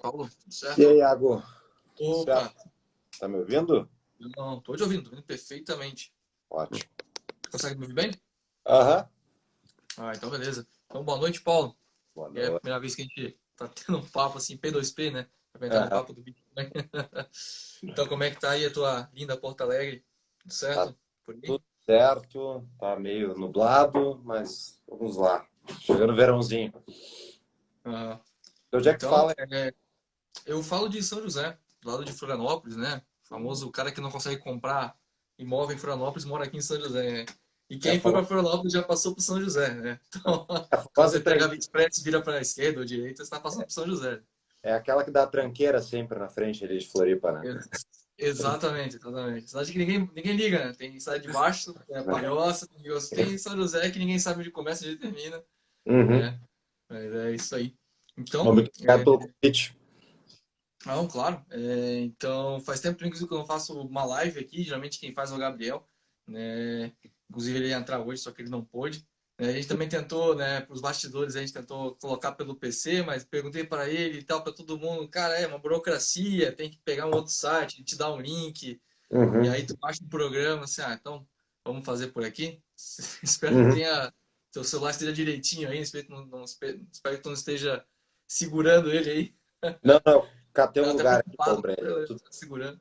Paulo? Tudo E certo? aí, Iago? Tudo Opa! certo? Tá me ouvindo? Não, tô te ouvindo, tô ouvindo perfeitamente. Ótimo. Você consegue me ouvir bem? Aham. Ah, então beleza. Então, boa noite, Paulo. Boa É a noite. primeira vez que a gente tá tendo um papo assim, P2P, né? Pra entrar no Aham. papo do Bitcoin. Então, como é que tá aí a tua linda Porto Alegre? Tudo Tá certo? Por aí? tudo certo. Tá meio nublado, mas vamos lá. Chegando o verãozinho. Ah, De onde é que então, fala? eu falo de São José, do lado de Florianópolis, né? O famoso cara que não consegue comprar imóvel em Florianópolis mora aqui em São José, né? E É a quem foi para famo- Florianópolis já passou por São José, né? Então, é a quando famosa você pega a Via tranqueira. Express, vira para a esquerda ou direita, você está passando por São José. É aquela que dá tranqueira sempre na frente ali de Floripa, né? Ex- Exatamente, exatamente. Cidade que ninguém liga, né? Tem cidade de baixo, tem a Palhoça, tem São José que ninguém sabe onde começa e onde termina, Uhum. né? Mas é isso aí. Bom, Então, muito obrigado pelo convite. não, claro. Então, faz tempo inclusive, que eu não faço uma live aqui. Geralmente quem faz é o Gabriel, né? Inclusive ele ia entrar hoje, só que ele não pôde. A gente também tentou, né, para os bastidores, a gente tentou colocar pelo PC, mas perguntei para ele e tal, para todo mundo. Cara, é uma burocracia, tem que pegar um outro site, te dar um link, e Uhum. aí tu baixa um programa, assim, então vamos fazer por aqui. Espero que Uhum. tenha, teu celular esteja direitinho aí, espero que espero que tu não esteja segurando ele aí. Não, não. Catei um Tá até lugar aqui bom preocupado pra com ele. ele, Tudo tá segurando.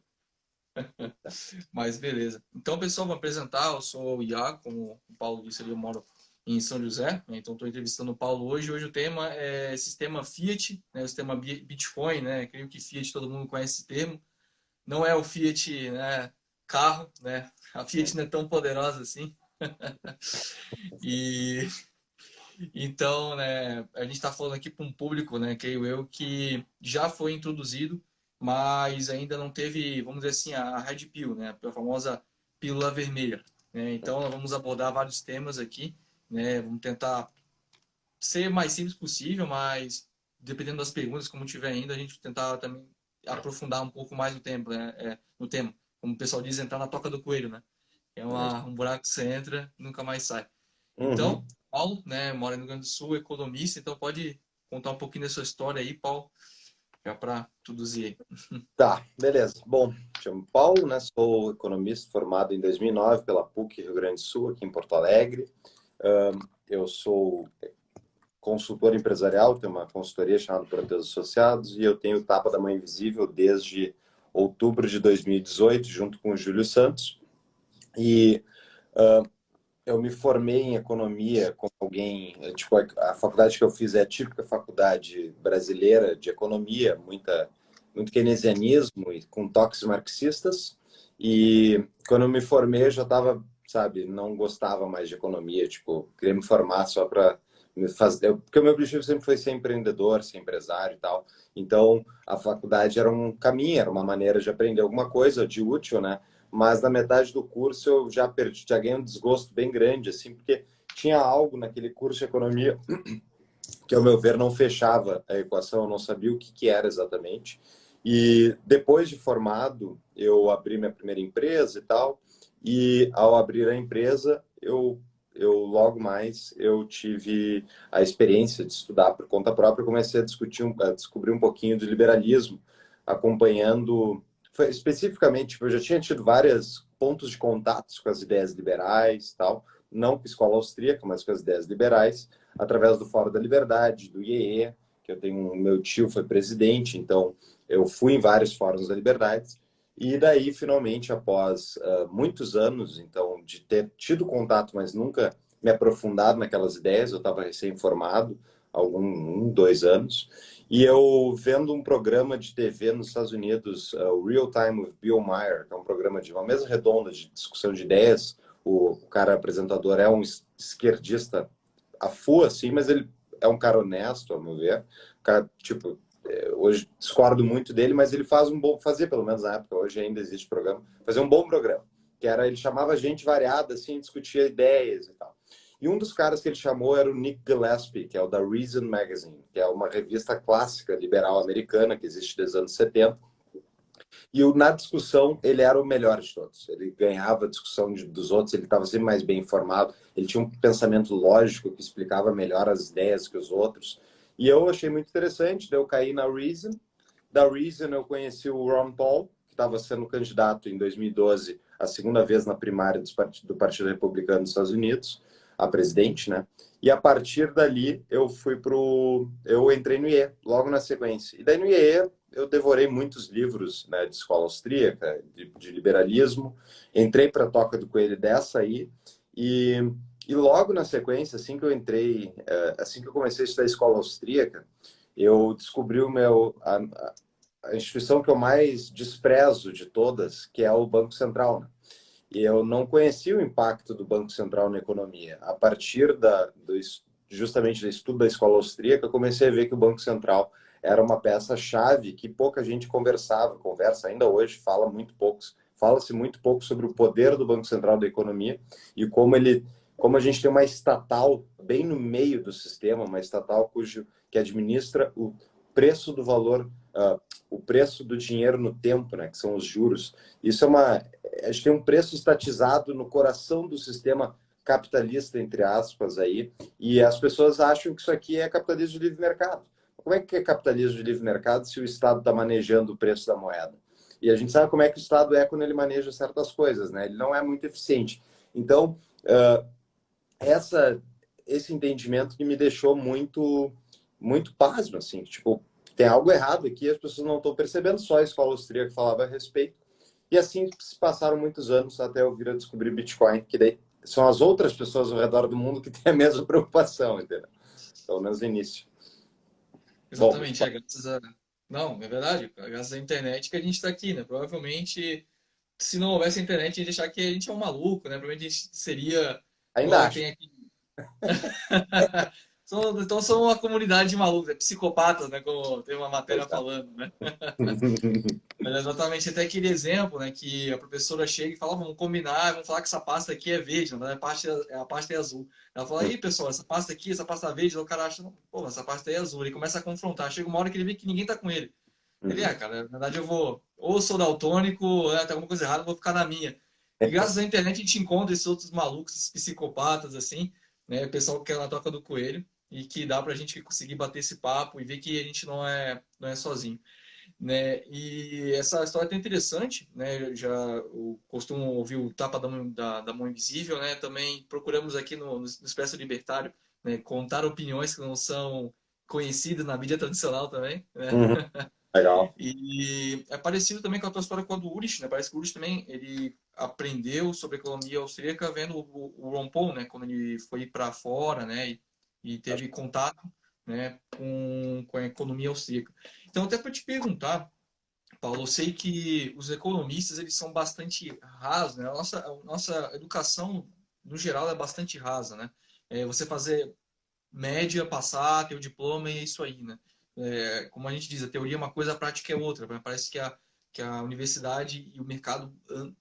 Mas beleza. Então, pessoal, vou apresentar. Eu sou o Iago, como o Paulo disse ali, eu moro em São José, né? Então estou entrevistando o Paulo hoje. Hoje o tema é sistema Fiat, né? O sistema Bitcoin, né? Creio que Fiat todo mundo conhece esse termo. Não é o Fiat, né? Carro, né? A Fiat não é tão poderosa assim. E então, né, a gente está falando aqui para um público, né, creio eu, que já foi introduzido, mas ainda não teve, vamos dizer assim, a Red Pill, né, a famosa pílula vermelha. Né? Então, nós vamos abordar vários temas aqui, né, vamos tentar ser o mais simples possível, mas dependendo das perguntas, como tiver ainda, a gente tentar também aprofundar um pouco mais no tempo, né, no tema. Como o pessoal diz, entrar na toca do coelho, né? É um buraco que você entra e nunca mais sai. Uhum. Então, Paulo, né, mora no Rio Grande do Sul, economista, então pode contar um pouquinho da sua história aí, Paulo, já para introduzir aí. Tá, beleza. Bom, chamo Paulo, né? Sou economista formado em 2009 pela PUC Rio Grande do Sul, aqui em Porto Alegre. Eu sou consultor empresarial, tenho uma consultoria chamada Proteus Associados e eu tenho o Tapa da Mãe Invisível desde outubro de 2018, junto com o Júlio Santos. E eu me formei em economia com alguém, tipo, a faculdade que eu fiz é a típica faculdade brasileira de economia, muito keynesianismo e com toques marxistas. E quando eu me formei, eu já estava, sabe, não gostava mais de economia, tipo, queria me formar só para me fazer, porque o meu objetivo sempre foi ser empreendedor, ser empresário e tal. Então, a faculdade era um caminho, era uma maneira de aprender alguma coisa de útil, né? Mas na metade do curso eu já perdi, já ganhei um desgosto bem grande, assim, porque tinha algo naquele curso de economia que, ao meu ver, não fechava a equação, eu não sabia o que, que era exatamente. E depois de formado, eu abri minha primeira empresa e tal, e ao abrir a empresa, eu logo mais eu tive a experiência de estudar por conta própria, comecei a a descobrir um pouquinho de liberalismo, acompanhando especificamente, tipo, eu já tinha tido vários pontos de contatos com as ideias liberais, tal, não com a escola austríaca, mas com as ideias liberais, através do Fórum da Liberdade, do IEE, que eu tenho, meu tio foi presidente, então eu fui em vários fóruns da Liberdade. E daí, finalmente, após muitos anos, então, de ter tido contato, mas nunca me aprofundado naquelas ideias, eu estava recém-formado, dois anos, e eu vendo um programa de TV nos Estados Unidos, o Real Time with Bill Maher, que é um programa de uma mesa redonda de discussão de ideias. O cara apresentador é um esquerdista a full, assim, mas ele é um cara honesto, ao meu ver. Um cara, tipo, hoje discordo muito dele, mas ele fazia pelo menos na época, hoje ainda existe programa, fazia um bom programa, que era, ele chamava gente variada, assim, discutia ideias e tal. E um dos caras que ele chamou era o Nick Gillespie, que é o da Reason Magazine, que é uma revista clássica liberal americana que existe desde os anos 70. E na discussão, ele era o melhor de todos. Ele ganhava a discussão dos outros, ele estava sempre mais bem informado, ele tinha um pensamento lógico que explicava melhor as ideias que os outros. E eu achei muito interessante, daí eu caí na Reason, Da Reason eu conheci o Ron Paul, que estava sendo candidato em 2012, a segunda vez na primária do Partido Republicano dos Estados Unidos, a presidente, né? E a partir dali eu entrei no IE, logo na sequência. E daí no IE eu devorei muitos livros, né, de escola austríaca, de liberalismo. Entrei para a Toca do Coelho dessa aí e, e logo na sequência, assim que eu entrei, assim que eu comecei a estudar escola austríaca, eu descobri a instituição que eu mais desprezo de todas, que é o Banco Central, né? E eu não conhecia o impacto do Banco Central na economia. A partir justamente do estudo da escola austríaca, eu comecei a ver que o Banco Central era uma peça-chave que pouca gente conversa ainda hoje, fala-se muito pouco sobre o poder do Banco Central da economia e como a gente tem uma estatal bem no meio do sistema, uma estatal que administra o preço do valor, o preço do dinheiro no tempo, né, que são os juros. Isso a gente tem um preço estatizado no coração do sistema capitalista, entre aspas, aí, e as pessoas acham que isso aqui é capitalismo de livre mercado. Como é que é capitalismo de livre mercado se o Estado está manejando o preço da moeda? E a gente sabe como é que o Estado é quando ele maneja certas coisas, né? Ele não é muito eficiente. Então, esse entendimento que me deixou muito pasmo, assim, tipo, tem algo errado aqui, as pessoas não estão percebendo, só a escola austríaca falava a respeito. E assim se passaram muitos anos até eu vir a descobrir Bitcoin, que daí são as outras pessoas ao redor do mundo que têm a mesma preocupação, entendeu? Pelo menos no início. Bom, Exatamente, graças a... Não, é verdade, graças à internet que a gente está aqui, né? Provavelmente, se não houvesse internet, a gente ia achar que a gente é um maluco, né? Provavelmente a gente seria ainda igual acho. tem aqui. Então são uma comunidade de malucos, psicopatas, né? Como tem uma matéria Pois é. falando, né? Mas exatamente, até aquele exemplo, né? Que a professora chega e fala, vamos combinar, vamos falar que essa pasta aqui é verde, né? A pasta é azul. Ela fala, aí pessoal, essa pasta aqui, essa pasta verde, o cara acha, pô, essa pasta é azul. Ele começa a confrontar, chega uma hora que ele vê que ninguém tá com ele. Ele, cara, na verdade eu vou, ou eu sou daltônico, né, tem alguma coisa errada, eu vou ficar na minha. E graças à internet a gente encontra esses outros malucos, esses psicopatas, assim, né? O pessoal que é na toca do coelho, e que dá pra gente conseguir bater esse papo e ver que a gente não é sozinho, né? E essa história é até interessante, né? Eu costumo ouvir o Tapa da Mão Invisível, né? Também procuramos aqui no Expresso Libertário, né, contar opiniões que não são conhecidas na mídia tradicional também, né? Uhum. Legal. E é parecido também com a tua história com a do Ulrich, né? Parece que o Ulrich também ele aprendeu sobre economia austríaca vendo o Ron Paul, né? Quando ele foi para fora, né? E teve contato, né? Com a economia austríaca. Então, até para te perguntar, Paulo, eu sei que os economistas eles são bastante rasos, né? A nossa educação, no geral, é bastante rasa, né? Você fazer média, passar, ter o diploma e é isso aí, né? Como a gente diz, a teoria é uma coisa, a prática é outra. Né? Parece que a universidade e o mercado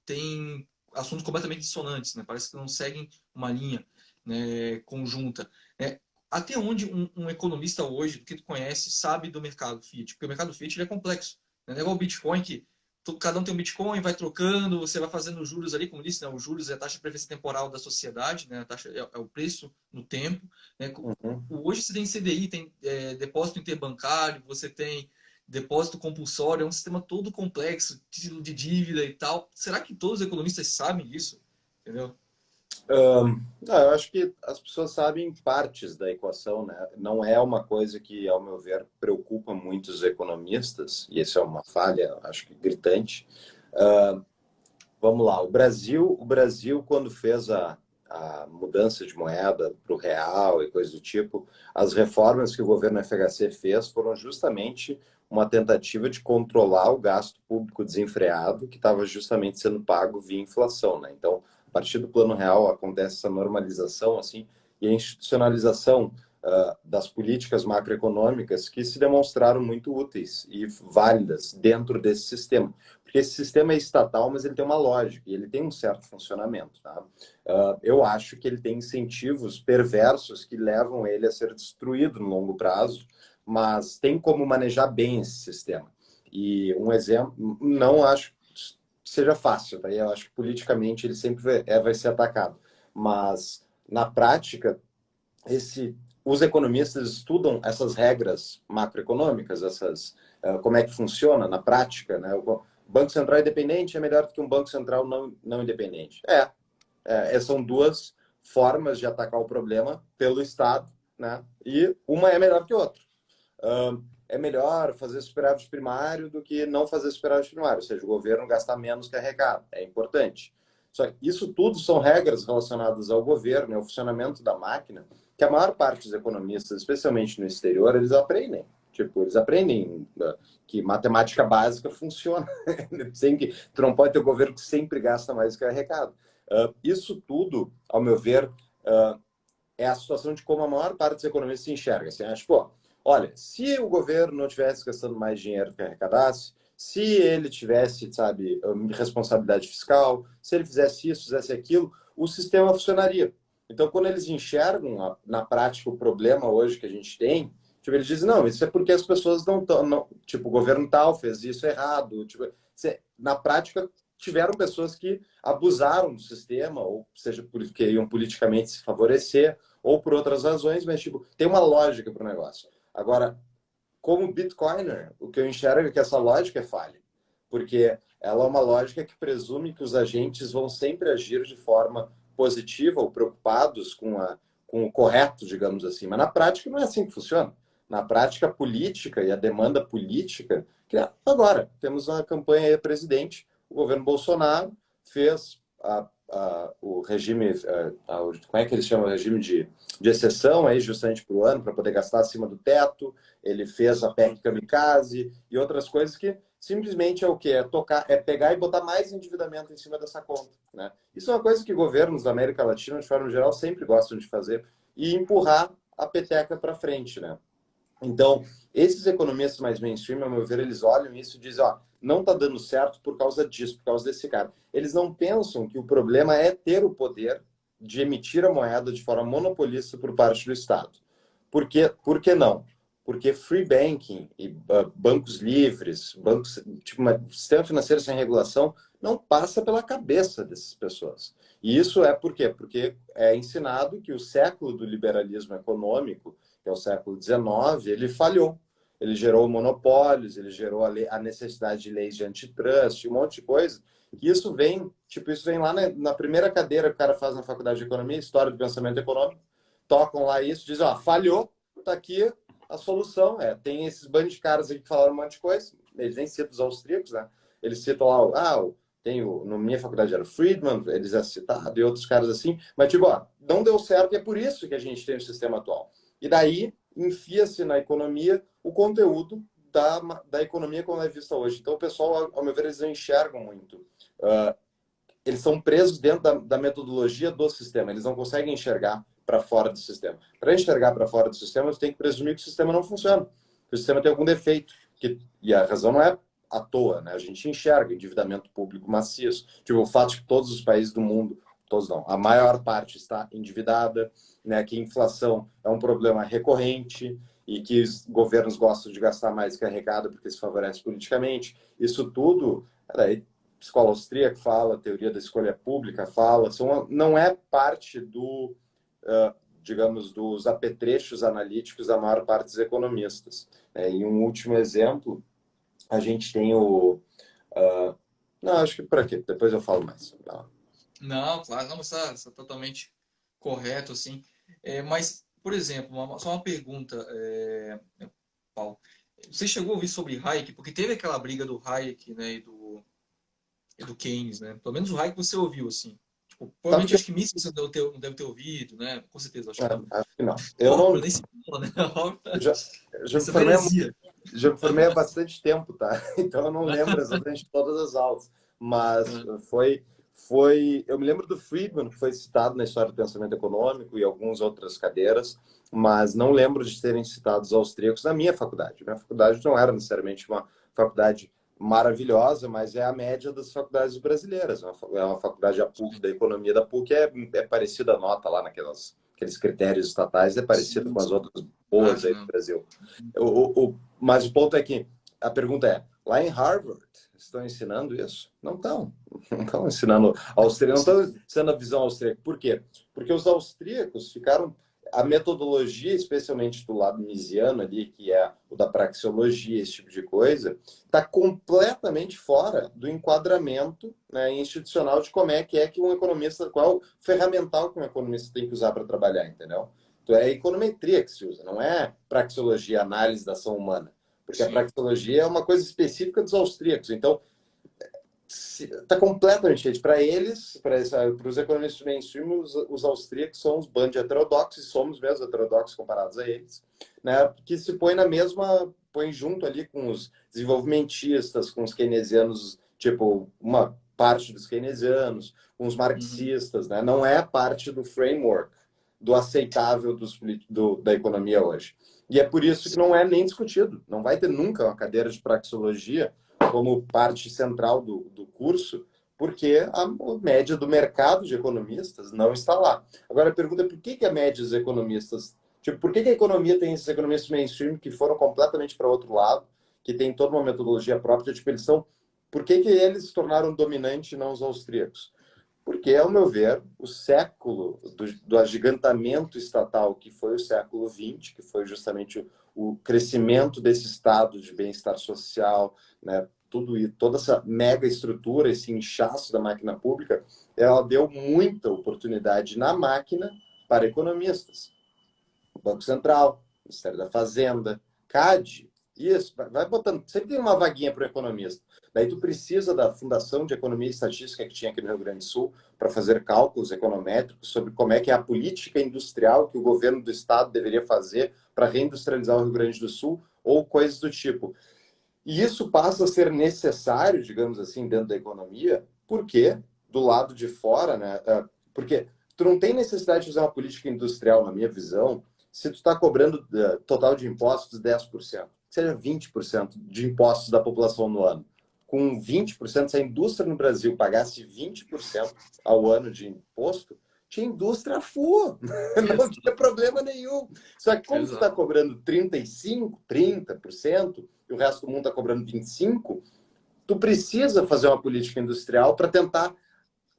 têm assuntos completamente dissonantes, né? Parece que não seguem uma linha, né, conjunta. Né? Até onde um economista hoje, que tu conhece, sabe do mercado Fiat? Porque o mercado Fiat ele é complexo. Né? Não é igual o Bitcoin, que cada um tem um Bitcoin, vai trocando, você vai fazendo juros ali, como disse, né? Os juros é a taxa de preferência temporal da sociedade, né? A taxa é o preço no tempo. Né? Uhum. Hoje você tem CDI, tem depósito interbancário, você tem depósito compulsório, é um sistema todo complexo, título de dívida e tal. Será que todos os economistas sabem disso? Entendeu? Eu acho que as pessoas sabem partes da equação, né? Não é uma coisa que, ao meu ver, preocupa muitos economistas, e isso é uma falha, acho que gritante. Vamos lá, o Brasil quando fez a mudança de moeda para o real e coisa do tipo, as reformas que o governo FHC fez foram justamente uma tentativa de controlar o gasto público desenfreado que estava justamente sendo pago via inflação, né? Então, a partir do Plano Real acontece essa normalização assim e a institucionalização das políticas macroeconômicas que se demonstraram muito úteis e válidas dentro desse sistema. Porque esse sistema é estatal, mas ele tem uma lógica e ele tem um certo funcionamento. Tá? Eu acho que ele tem incentivos perversos que levam ele a ser destruído no longo prazo, mas tem como manejar bem esse sistema. E um exemplo, não acho que seja fácil, tá? Eu acho que politicamente ele sempre vai ser atacado, mas na prática, os economistas estudam essas regras macroeconômicas, como é que funciona na prática, né? O Banco Central independente é melhor do que um Banco Central não independente. São duas formas de atacar o problema pelo Estado, né? E uma é melhor que a outra. É melhor fazer superávit primário do que não fazer superávit primário, ou seja, o governo gastar menos que arrecada. É importante. Só que isso tudo são regras relacionadas ao governo, ao funcionamento da máquina, que a maior parte dos economistas, especialmente no exterior, eles aprendem. Tipo, eles aprendem que matemática básica funciona. Tu não pode ter um governo que sempre gasta mais do que arrecada. Isso tudo, ao meu ver, é a situação de como a maior parte dos economistas se enxerga. Assim, acho, pô, olha, se o governo não estivesse gastando mais dinheiro que arrecadasse, se ele tivesse, sabe, responsabilidade fiscal, se ele fizesse isso, fizesse aquilo, o sistema funcionaria. Então, quando eles enxergam na prática o problema hoje que a gente tem, tipo, eles dizem, não, isso é porque as pessoas não estão, tipo, o governo tal fez isso errado. Tipo, na prática, tiveram pessoas que abusaram do sistema, ou seja, porque queriam politicamente se favorecer, ou por outras razões, mas, tipo, tem uma lógica para o negócio. Agora, como Bitcoiner, o que eu enxergo é que essa lógica é falha, porque ela é uma lógica que presume que os agentes vão sempre agir de forma positiva ou preocupados com o correto, digamos assim. Mas na prática não é assim que funciona. Na prática, a política e a demanda política... Agora, temos uma campanha aí presidente, o governo Bolsonaro fez o regime, como é que eles chamam? O regime de exceção, aí, justamente para o ano, para poder gastar acima do teto. Ele fez a PEC Kamikaze e outras coisas que simplesmente é o quê? É pegar e botar mais endividamento em cima dessa conta, né? Isso é uma coisa que governos da América Latina, de forma geral, sempre gostam de fazer e empurrar a peteca para frente, né? Então, esses economistas mais mainstream, ao meu ver, eles olham isso e dizem, ó, não está dando certo por causa disso, por causa desse cara. Eles não pensam que o problema é ter o poder de emitir a moeda de forma monopolista por parte do Estado. Por que não? Porque free banking e bancos livres, tipo, um sistema financeiro sem regulação, não passa pela cabeça dessas pessoas. E isso é por quê? Porque é ensinado que o século do liberalismo econômico, que é o século XIX, ele falhou. Ele gerou monopólios, ele gerou a necessidade de leis de antitrust, um monte de coisa. E isso vem lá na primeira cadeira que o cara faz na faculdade de economia, história do pensamento econômico, tocam lá isso, dizem, ó, falhou, tá aqui a solução. Tem esses bandos de caras aí que falaram um monte de coisa, eles nem citam os austríacos, né? Eles citam lá, na minha faculdade era o Friedman, eles é citado, e outros caras assim, mas tipo, ó, não deu certo e é por isso que a gente tem o sistema atual. E daí enfia-se na economia o conteúdo da economia como é vista hoje. Então o pessoal, ao meu ver, eles não enxergam muito. Eles são presos dentro da metodologia do sistema, eles não conseguem enxergar para fora do sistema. Para enxergar para fora do sistema, você tem que presumir que o sistema não funciona, que o sistema tem algum defeito, e a razão não é à toa, né? A gente enxerga endividamento público maciço, tipo, o fato de que todos os países do mundo, todos não, a maior parte está endividada, né? Que a inflação é um problema recorrente e que os governos gostam de gastar mais que arrecada porque se favorece politicamente. Isso tudo, escola austríaca fala, teoria da escolha pública fala, não é parte digamos, dos apetrechos analíticos da maior parte dos economistas. E um último exemplo, a gente tem não, acho que por aqui, depois eu falo mais. Não, claro, não, está totalmente correto, assim. Mas, por exemplo, só uma pergunta, Paulo. Você chegou a ouvir sobre Hayek? Porque teve aquela briga do Hayek, né, e do Keynes, né? Pelo menos o Hayek você ouviu, assim. Tipo, provavelmente acho que Mises você não deve ter ouvido, né? Com certeza, acho que não. Acho que não. Obra, nem se fala, né? Eu já, já me Essa formei heresia. já me formei há bastante tempo, tá? Então eu não lembro exatamente todas as aulas, mas eu me lembro do Friedman, que foi citado na história do pensamento econômico e algumas outras cadeiras, mas não lembro de terem citado os austríacos na minha faculdade. Minha faculdade não era necessariamente uma faculdade maravilhosa, mas é a média das faculdades brasileiras. É uma faculdade, a PUC, da economia da PUC é parecida a nota lá aqueles critérios estatais, é parecida com as outras boas aí do Brasil. Mas o ponto é que a pergunta é, lá em Harvard, estão ensinando isso? Não estão. Não estão ensinando austríaco, não estão ensinando a visão austríaca. Por quê? Porque os austríacos ficaram... a metodologia, especialmente do lado misiano ali, que é o da praxeologia, esse tipo de coisa, está completamente fora do enquadramento, né, institucional de como é que um economista, qual o ferramental que um economista tem que usar para trabalhar, entendeu? Então é a econometria que se usa, não é praxeologia, análise da ação humana, porque a Sim. praxeologia é uma coisa específica dos austríacos. Então, está completamente diferente. Para eles, para os economistas mainstream, os austríacos são os band heterodoxos, e somos mesmo heterodoxos comparados a eles, né? Que se põe na mesma, põe junto ali com os desenvolvimentistas, com os keynesianos, tipo, uma parte dos keynesianos, com os Uhum. marxistas, né? Não é parte do framework do aceitável da economia hoje. E é por isso que não é nem discutido. Não vai ter nunca uma cadeira de praxeologia como parte central do curso, porque a média do mercado de economistas não está lá. Agora, a pergunta é por que a média dos economistas... Tipo, por que a economia tem esses economistas mainstream que foram completamente para outro lado, que tem toda uma metodologia própria? Tipo, eles são... Por que eles se tornaram dominantes e não os austríacos? Porque, ao meu ver, o século do agigantamento estatal, que foi o século XX, que foi justamente o crescimento desse estado de bem-estar social, né, toda essa mega estrutura, esse inchaço da máquina pública, ela deu muita oportunidade na máquina para economistas. O Banco Central, Ministério da Fazenda, CAD, isso, vai botando, sempre tem uma vaguinha para o economista. Daí tu precisa da Fundação de Economia e Estatística que tinha aqui no Rio Grande do Sul para fazer cálculos econométricos sobre como é que é a política industrial que o governo do estado deveria fazer para reindustrializar o Rio Grande do Sul ou coisas do tipo. E isso passa a ser necessário, digamos assim, dentro da economia, porque do lado de fora, né? Porque tu não tem necessidade de usar uma política industrial, na minha visão, se tu está cobrando total de impostos 10%, que seja 20% de impostos da população no ano. Com 20%, se a indústria no Brasil pagasse 20% ao ano de imposto, tinha indústria full, não tinha problema nenhum. Só que como tu está Exato. cobrando 35%, 30%, e o resto do mundo está cobrando 25%, tu precisa fazer uma política industrial para tentar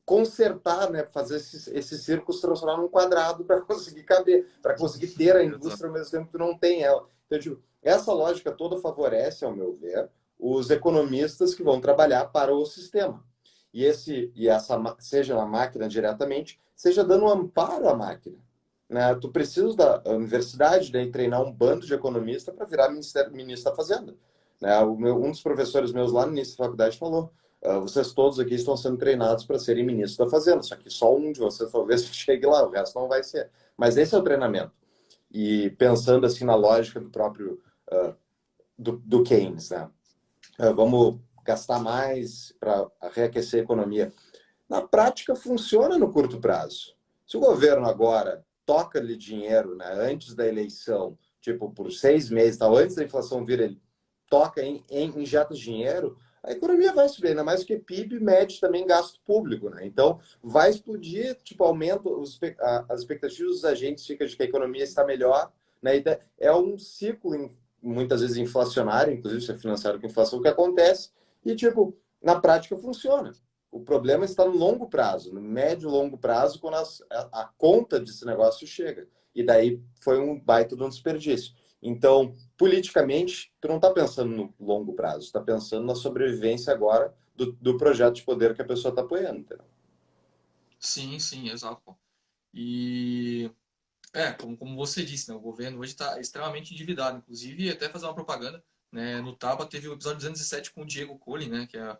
consertar, né, fazer esses círculos transformar num quadrado para conseguir caber, para conseguir ter a Exato. indústria ao mesmo tempo que tu não tem ela. Então, tipo, essa lógica toda favorece, ao meu ver, os economistas que vão trabalhar para o sistema. Seja na máquina diretamente, seja dando um amparo à máquina. Né? Tu precisa da universidade, né, treinar um bando de economistas para virar ministro da Fazenda. Né? Um dos professores meus lá no início da faculdade falou: vocês todos aqui estão sendo treinados para serem ministros da Fazenda, só que só um de vocês talvez chegue lá, o resto não vai ser. Mas esse é o treinamento. E pensando assim na lógica do próprio do Keynes, né? Vamos gastar mais para reaquecer a economia. Na prática, funciona no curto prazo. Se o governo agora toca-lhe dinheiro, né, antes da eleição, tipo por 6 meses, tal, antes da inflação vir, ele toca injeta dinheiro, a economia vai subir, ainda mais porque PIB mede também gasto público, né? Então, vai explodir, tipo, aumenta as expectativas dos agentes, fica de que a economia está melhor, né? É um ciclo, muitas vezes inflacionário, inclusive se é financiado com inflação, que acontece, e, tipo, na prática funciona. O problema está no longo prazo, no médio e longo prazo, quando a conta desse negócio chega. E daí foi um baita de um desperdício. Então, politicamente, tu não está pensando no longo prazo, está pensando na sobrevivência agora do projeto de poder que a pessoa está apoiando. Entendeu? Sim, sim, exato. Pô. E como você disse, né, o governo hoje está extremamente endividado. Inclusive, até fazer uma propaganda, né, no Taba teve o episódio 207 com o Diego Colin, né, que é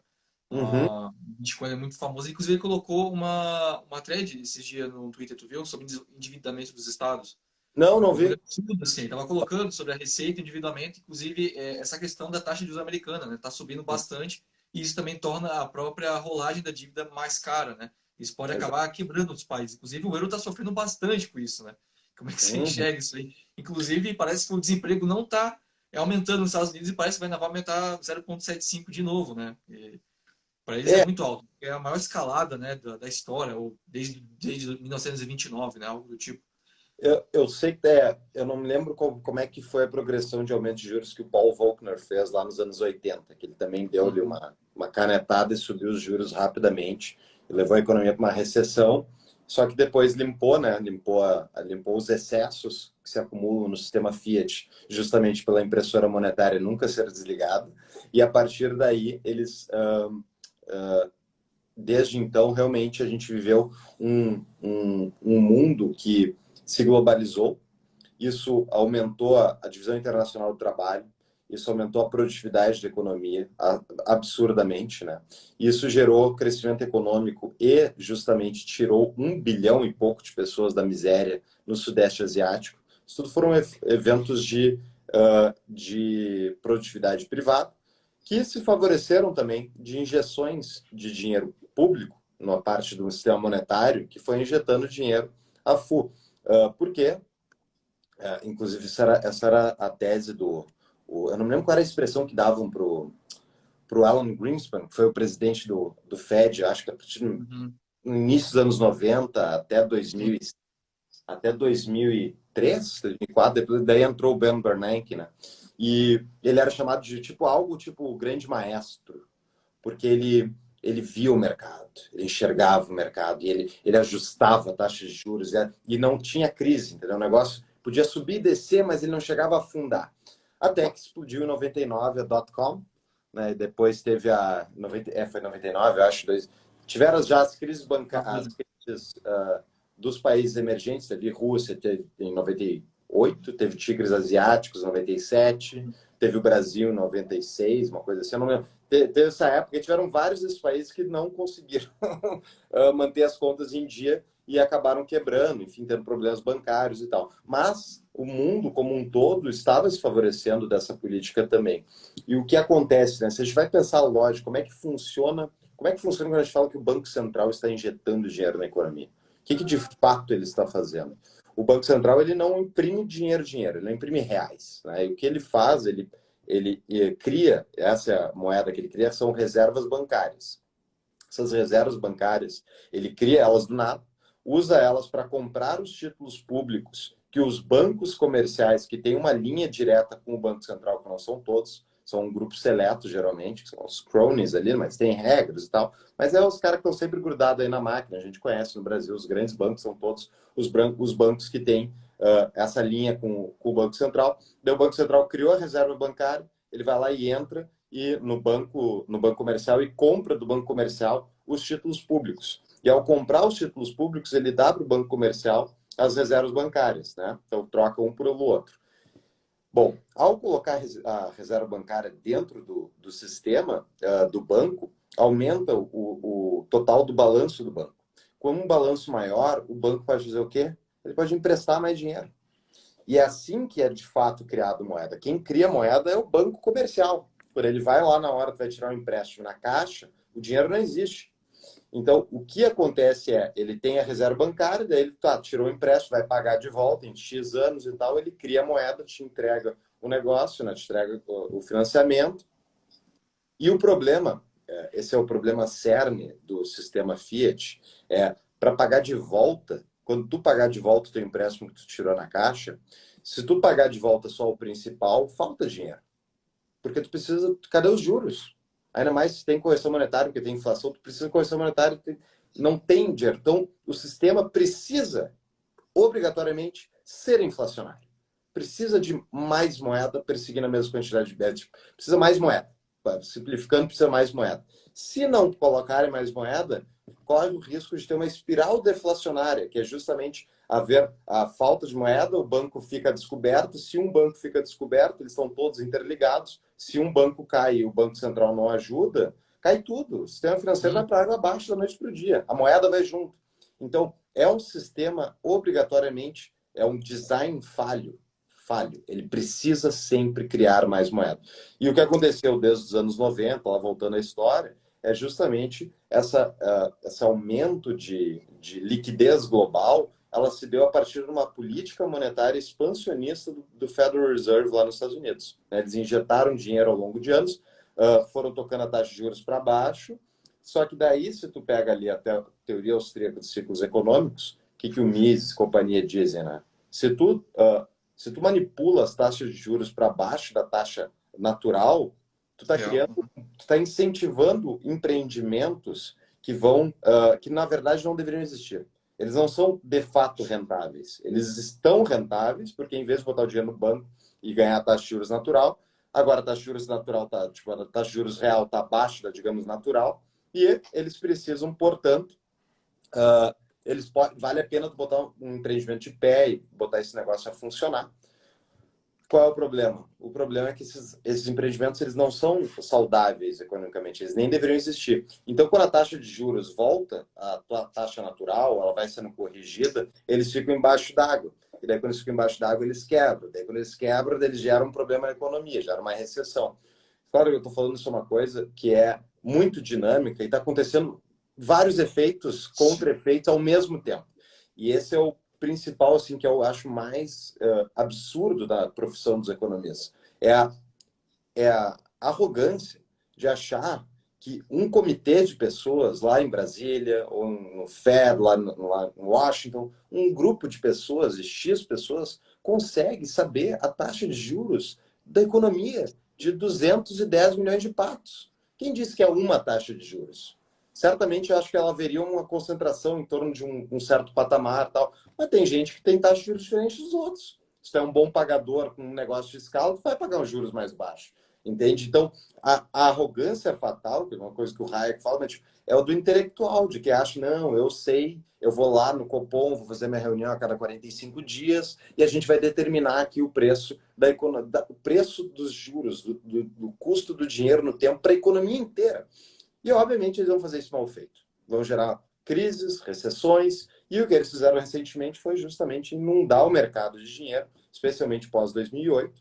Uhum. uma Bitcoin muito famosa. Inclusive, ele colocou uma thread esses dias no Twitter, tu viu, sobre endividamento dos estados. Não, Um não bagulho vi. absurdo, assim. Tava colocando sobre a receita e endividamento, inclusive essa questão da taxa de juros americana, né? Tá subindo bastante e isso também torna a própria rolagem da dívida mais cara, né? Isso pode Exato. acabar quebrando os países. Inclusive, o euro está sofrendo bastante com isso, né? Como é que você Uhum. enxerga isso aí? Inclusive, parece que o desemprego não está aumentando nos Estados Unidos e parece que vai aumentar 0,75 de novo, né? Para eles é É, muito alto. É a maior escalada, né, da história, ou desde 1929, né? Algo do tipo. eu sei que eu não me lembro como é que foi a progressão de aumento de juros que o Paul Volcker fez lá nos anos 80, que ele também deu-lhe Uhum. uma canetada e subiu os juros rapidamente, e levou a economia para uma recessão. Só que depois limpou, né? Limpou os excessos que se acumulam no sistema Fiat, justamente pela impressora monetária nunca ser desligada. E a partir daí, desde então, realmente a gente viveu um mundo que se globalizou. Isso aumentou a divisão internacional do trabalho, isso aumentou a produtividade da economia absurdamente, né? Isso gerou crescimento econômico e justamente tirou 1 bilhão e pouco de pessoas da miséria no Sudeste Asiático. Isso tudo foram eventos de produtividade privada que se favoreceram também de injeções de dinheiro público na parte do sistema monetário que foi injetando dinheiro a full. Por quê? Inclusive, essa era a tese eu não me lembro qual era a expressão que davam para o Alan Greenspan, que foi o presidente do Fed, acho que no início dos anos 90 até 2003, 2004, depois, daí entrou o Ben Bernanke, né? E ele era chamado de algo tipo o grande maestro, porque ele via o mercado, ele enxergava o mercado, e ele ajustava a taxa de juros, e não tinha crise, entendeu? O negócio podia subir e descer, mas ele não chegava a afundar. Até que explodiu em 99 a dot-com, né? E depois teve foi 99, eu acho, tiveram já as crises bancárias, dos países emergentes, teve Rússia em 98, teve tigres asiáticos em 97, teve o Brasil em 96, uma coisa assim, eu não lembro. Teve essa época e tiveram vários desses países que não conseguiram manter as contas em dia e acabaram quebrando, enfim, tendo problemas bancários e tal. Mas o mundo como um todo estava se favorecendo dessa política também. E o que acontece, né? Se a gente vai pensar lógico, como é que funciona quando a gente fala que o Banco Central está injetando dinheiro na economia? O que de fato ele está fazendo? O Banco Central ele não imprime dinheiro, ele não imprime reais, né? E o que ele faz, ele cria, essa moeda que ele cria são reservas bancárias. Essas reservas bancárias, ele cria elas do nada, usa elas para comprar os títulos públicos que os bancos comerciais, que têm uma linha direta com o Banco Central, que não são todos, são um grupo seleto, geralmente, que são os cronies ali, mas tem regras e tal. Mas os caras que estão sempre grudados aí na máquina. A gente conhece no Brasil, os grandes bancos são todos os bancos que têm essa linha com o Banco Central. Daí o Banco Central criou a reserva bancária, ele vai lá e entra no banco comercial e compra do banco comercial os títulos públicos. E ao comprar os títulos públicos, ele dá para o banco comercial as reservas bancárias, né? Então troca um pelo outro. Bom, ao colocar a reserva bancária dentro do sistema do banco, aumenta o total do balanço do banco. Com um balanço maior, o banco pode fazer o quê? Ele pode emprestar mais dinheiro. E é assim que é de fato criado moeda. Quem cria moeda é o banco comercial. Por ele vai lá na hora que vai tirar um empréstimo na caixa, o dinheiro não existe. Então, o que acontece ele tem a reserva bancária, daí ele tirou o empréstimo, vai pagar de volta em X anos e tal, ele cria a moeda, te entrega o negócio, né, te entrega o financiamento. E o problema, esse é o problema cerne do sistema Fiat, para pagar de volta, quando tu pagar de volta o teu empréstimo que tu tirou na caixa, se tu pagar de volta só o principal, falta dinheiro. Porque tu precisa, cadê os juros? Ainda mais se tem correção monetária, porque tem inflação, tu precisa de correção monetária, não tem dinheiro. Então, o sistema precisa, obrigatoriamente, ser inflacionário. Precisa de mais moeda perseguindo a mesma quantidade de bens. Precisa mais moeda. Simplificando, precisa mais moeda. Se não colocarem mais moeda, corre o risco de ter uma espiral deflacionária, que é justamente haver a falta de moeda, o banco fica descoberto. Se um banco fica descoberto, eles estão todos interligados. Se um banco cai e o Banco Central não ajuda, cai tudo. O sistema financeiro vai para água abaixo da noite para o dia. A moeda vai junto. Então, é um sistema, obrigatoriamente, é um design falho. Ele precisa sempre criar mais moeda. E o que aconteceu desde os anos 90, lá voltando à história, é justamente esse aumento de liquidez global. Ela se deu a partir de uma política monetária expansionista do Federal Reserve lá nos Estados Unidos. Eles injetaram dinheiro ao longo de anos, foram tocando a taxa de juros para baixo, só que daí, se tu pega ali até a teoria austríaca dos ciclos econômicos, o que o Mises e companhia dizem, né? Se tu manipula as taxas de juros para baixo da taxa natural, tu está incentivando empreendimentos que na verdade não deveriam existir. Eles não são de fato rentáveis. Eles estão rentáveis porque, em vez de botar o dinheiro no banco e ganhar a taxa de juros natural, agora a taxa de juros natural tá, tipo, a taxa de juros real está abaixo da, digamos, natural, e eles precisam, portanto, vale a pena botar um empreendimento de pé e botar esse negócio a funcionar. Qual é o problema? O problema é que esses empreendimentos eles não são saudáveis economicamente, eles nem deveriam existir. Então, quando a taxa de juros volta, a tua taxa natural, ela vai sendo corrigida, eles ficam embaixo d'água. E daí, quando eles ficam embaixo d'água, eles quebram. Daí, quando eles quebram, eles geram um problema na economia, geram uma recessão. Claro que eu estou falando isso uma coisa que é muito dinâmica e está acontecendo vários efeitos, contra-efeitos ao mesmo tempo. E esse é o principal, assim, que eu acho mais absurdo da profissão dos economistas. É a arrogância de achar que um comitê de pessoas lá em Brasília, ou no Fed, lá em Washington, um grupo de pessoas, de X pessoas, consegue saber a taxa de juros da economia de 210 milhões de patos. Quem disse que é uma taxa de juros? Certamente eu acho que ela haveria uma concentração em torno de um certo patamar, tal. Mas tem gente que tem taxa de juros diferente dos outros. Se tu é um bom pagador com um negócio fiscal, tu vai pagar os juros mais baixos. Entende? Então, a arrogância fatal, que é uma coisa que o Hayek fala, mas, tipo, é o do intelectual, de que acha, não, eu sei, eu vou lá no Copom, vou fazer minha reunião a cada 45 dias e a gente vai determinar aqui o preço o preço dos juros, do custo do dinheiro no tempo para a economia inteira. E, obviamente, eles vão fazer isso mal feito. Vão gerar crises, recessões, e o que eles fizeram recentemente foi justamente inundar o mercado de dinheiro, especialmente pós-2008,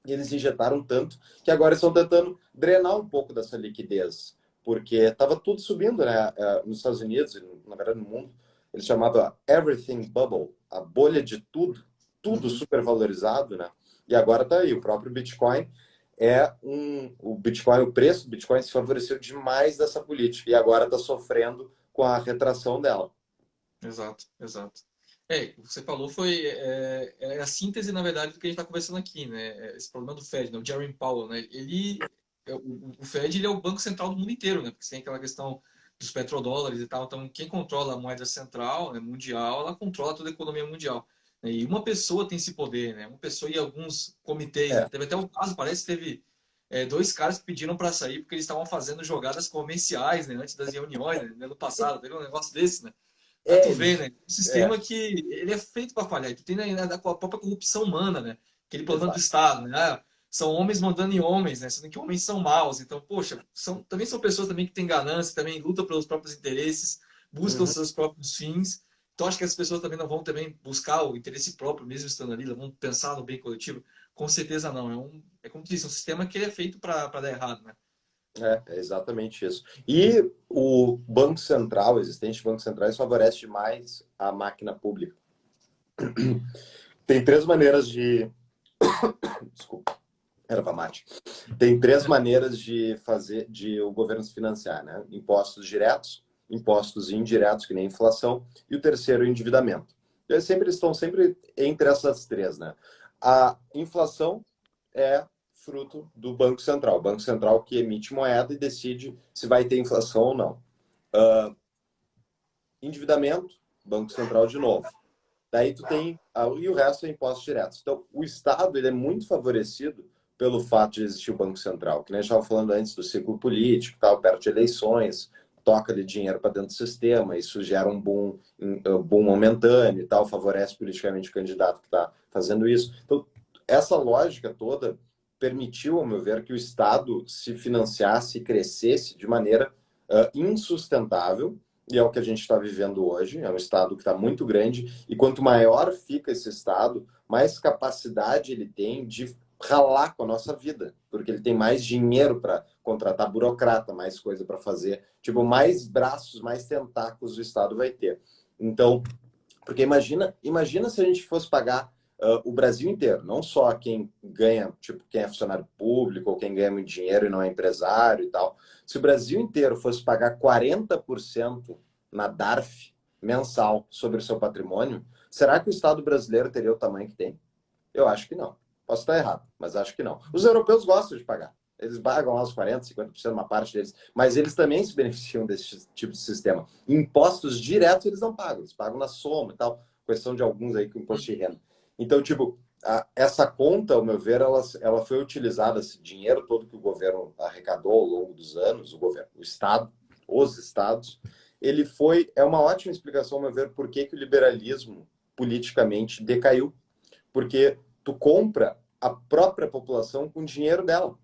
e eles injetaram tanto que agora estão tentando drenar um pouco dessa liquidez, porque estava tudo subindo, né? Nos Estados Unidos, na verdade no mundo, eles chamavam everything bubble, a bolha de tudo, tudo super valorizado, né? E agora está aí, o próprio Bitcoin o preço do Bitcoin se favoreceu demais dessa política e agora está sofrendo com a retração dela. Exato, exato. O que você falou é a síntese, na verdade, do que a gente está conversando aqui, né? Esse problema do Fed, né? O Jerome Powell, né? O Fed ele é o banco central do mundo inteiro, né? Porque tem aquela questão dos petrodólares e tal. Então, quem controla a moeda central, né, mundial, ela controla toda a economia mundial. Né? E uma pessoa tem esse poder, né? Uma pessoa e alguns comitês, né? Teve até um caso, parece que teve dois caras que pediram para sair porque eles estavam fazendo jogadas comerciais, né? Antes das reuniões, né? No passado, teve um negócio desse, né? Pra tu ver, né? Um sistema que ele é feito para falhar. E tu tem ainda a própria corrupção humana, né? Aquele problema do Estado, né? São homens mandando em homens, né? Sendo que homens são maus. Então, poxa, também são pessoas também que têm ganância, também lutam pelos próprios interesses, buscam os seus próprios fins. Então, acho que as pessoas também não vão também buscar o interesse próprio, mesmo estando ali, vão pensar no bem coletivo. Com certeza não. É como tu disse, um sistema que é feito para dar errado, né? É exatamente isso. E o Banco Central, o existente Banco Central, isso favorece demais a máquina pública. Tem três maneiras de... Desculpa, erva mate. Tem três maneiras de fazer o governo se financiar, né? Impostos diretos, impostos indiretos, que nem inflação, e o terceiro, o endividamento. Eles estão sempre entre essas três, né? A inflação é fruto do Banco Central. O Banco Central que emite moeda e decide se vai ter inflação ou não. Endividamento, Banco Central de novo. Daí tu tem... E o resto é impostos diretos. Então, o Estado ele é muito favorecido pelo fato de existir o Banco Central. Que nem a gente estava falando antes do ciclo político, tal, perto de eleições, toca de dinheiro para dentro do sistema, isso gera um boom momentâneo e tal, favorece politicamente o candidato que está fazendo isso. Então, essa lógica toda permitiu, ao meu ver, que o Estado se financiasse e crescesse de maneira insustentável, e é o que a gente está vivendo hoje. É um Estado que está muito grande, e quanto maior fica esse Estado, mais capacidade ele tem de ralar com a nossa vida, porque ele tem mais dinheiro para contratar burocrata, mais coisa para fazer, tipo, mais braços, mais tentáculos o Estado vai ter. Então, porque imagina se a gente fosse pagar o Brasil inteiro, não só quem ganha, tipo, quem é funcionário público ou quem ganha muito dinheiro e não é empresário e tal. Se o Brasil inteiro fosse pagar 40% na DARF mensal sobre o seu patrimônio, será que o Estado brasileiro teria o tamanho que tem? Eu acho que não. Posso estar errado, mas acho que não. Os europeus gostam de pagar. Eles pagam lá os 40%, 50%, uma parte deles. Mas eles também se beneficiam desse tipo de sistema. Impostos diretos eles não pagam. Eles pagam na soma e tal. Questão de alguns aí com imposto de renda. Então, tipo, essa conta, ao meu ver, ela foi utilizada, esse dinheiro todo que o governo arrecadou ao longo dos anos, o Estado, os estados, é uma ótima explicação, ao meu ver, por que o liberalismo politicamente decaiu. Porque tu compra a própria população com o dinheiro dela.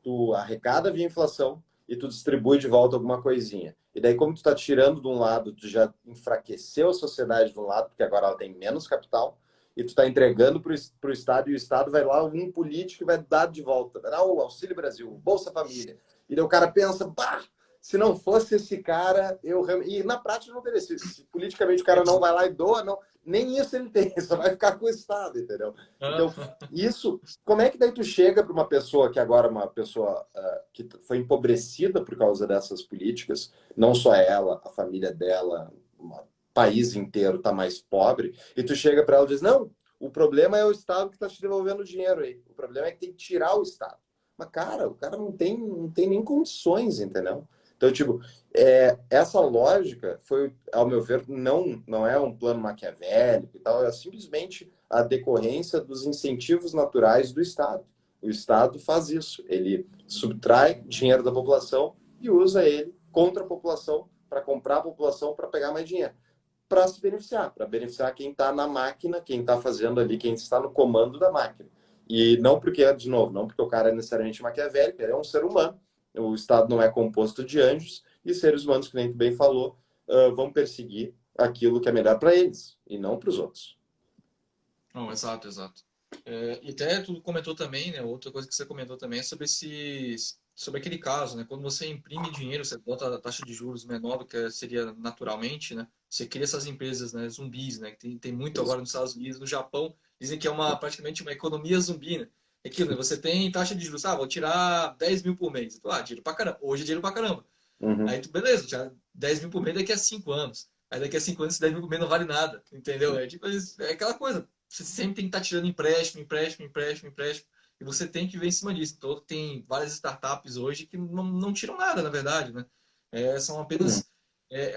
Tu arrecada via inflação e tu distribui de volta alguma coisinha. E daí, como tu está tirando de um lado, tu já enfraqueceu a sociedade de um lado, porque agora ela tem menos capital, e tu está entregando para o Estado, e o Estado vai lá, um político vai dar de volta. Vai dar o Auxílio Brasil, o Bolsa Família. E daí o cara pensa, bah, se não fosse esse cara, eu... E na prática não teria sido. Se politicamente o cara não vai lá e doa, não, nem isso ele tem, só vai ficar com o Estado, entendeu? Então, isso... Como é que daí tu chega para uma pessoa que agora é uma pessoa que foi empobrecida por causa dessas políticas, não só ela, a família dela, o país inteiro está mais pobre, e tu chega para ela e diz, não, o problema é o Estado que está te devolvendo o dinheiro aí. O problema é que tem que tirar o Estado. Mas, cara, o cara não tem nem condições, entendeu? Então, tipo, essa lógica foi, ao meu ver, não é um plano maquiavélico e tal, é simplesmente a decorrência dos incentivos naturais do Estado. O Estado faz isso, ele subtrai dinheiro da população e usa ele contra a população, para comprar a população, para pegar mais dinheiro, para se beneficiar, para beneficiar quem está na máquina, quem está fazendo ali, quem está no comando da máquina. E não porque, de novo, não porque o cara é necessariamente maquiavélico, ele é um ser humano. O Estado não é composto de anjos, e seres humanos, que nem tu bem falou, vão perseguir aquilo que é melhor para eles e não para os outros. Não, exato, exato. E até tu comentou também, né? Outra coisa que você comentou também é sobre aquele caso, né? Quando você imprime dinheiro, você bota a taxa de juros menor do que seria naturalmente, né? Você cria essas empresas, né? Zumbis, né? Que tem muito Isso. agora nos Estados Unidos, no Japão, dizem que é praticamente uma economia zumbi, né? É aquilo, né? Você tem taxa de juros, vou tirar 10 mil por mês. Dinheiro pra caramba. Hoje é dinheiro pra caramba. Uhum. Aí tu, beleza, já 10 mil por mês daqui a 5 anos. Aí daqui a 5 anos esse 10 mil por mês não vale nada, entendeu? É tipo, é aquela coisa. Você sempre tem que estar tirando empréstimo, empréstimo, empréstimo, empréstimo. E você tem que ver em cima disso. Então, tem várias startups hoje que não tiram nada, na verdade, né? São Uhum. apenas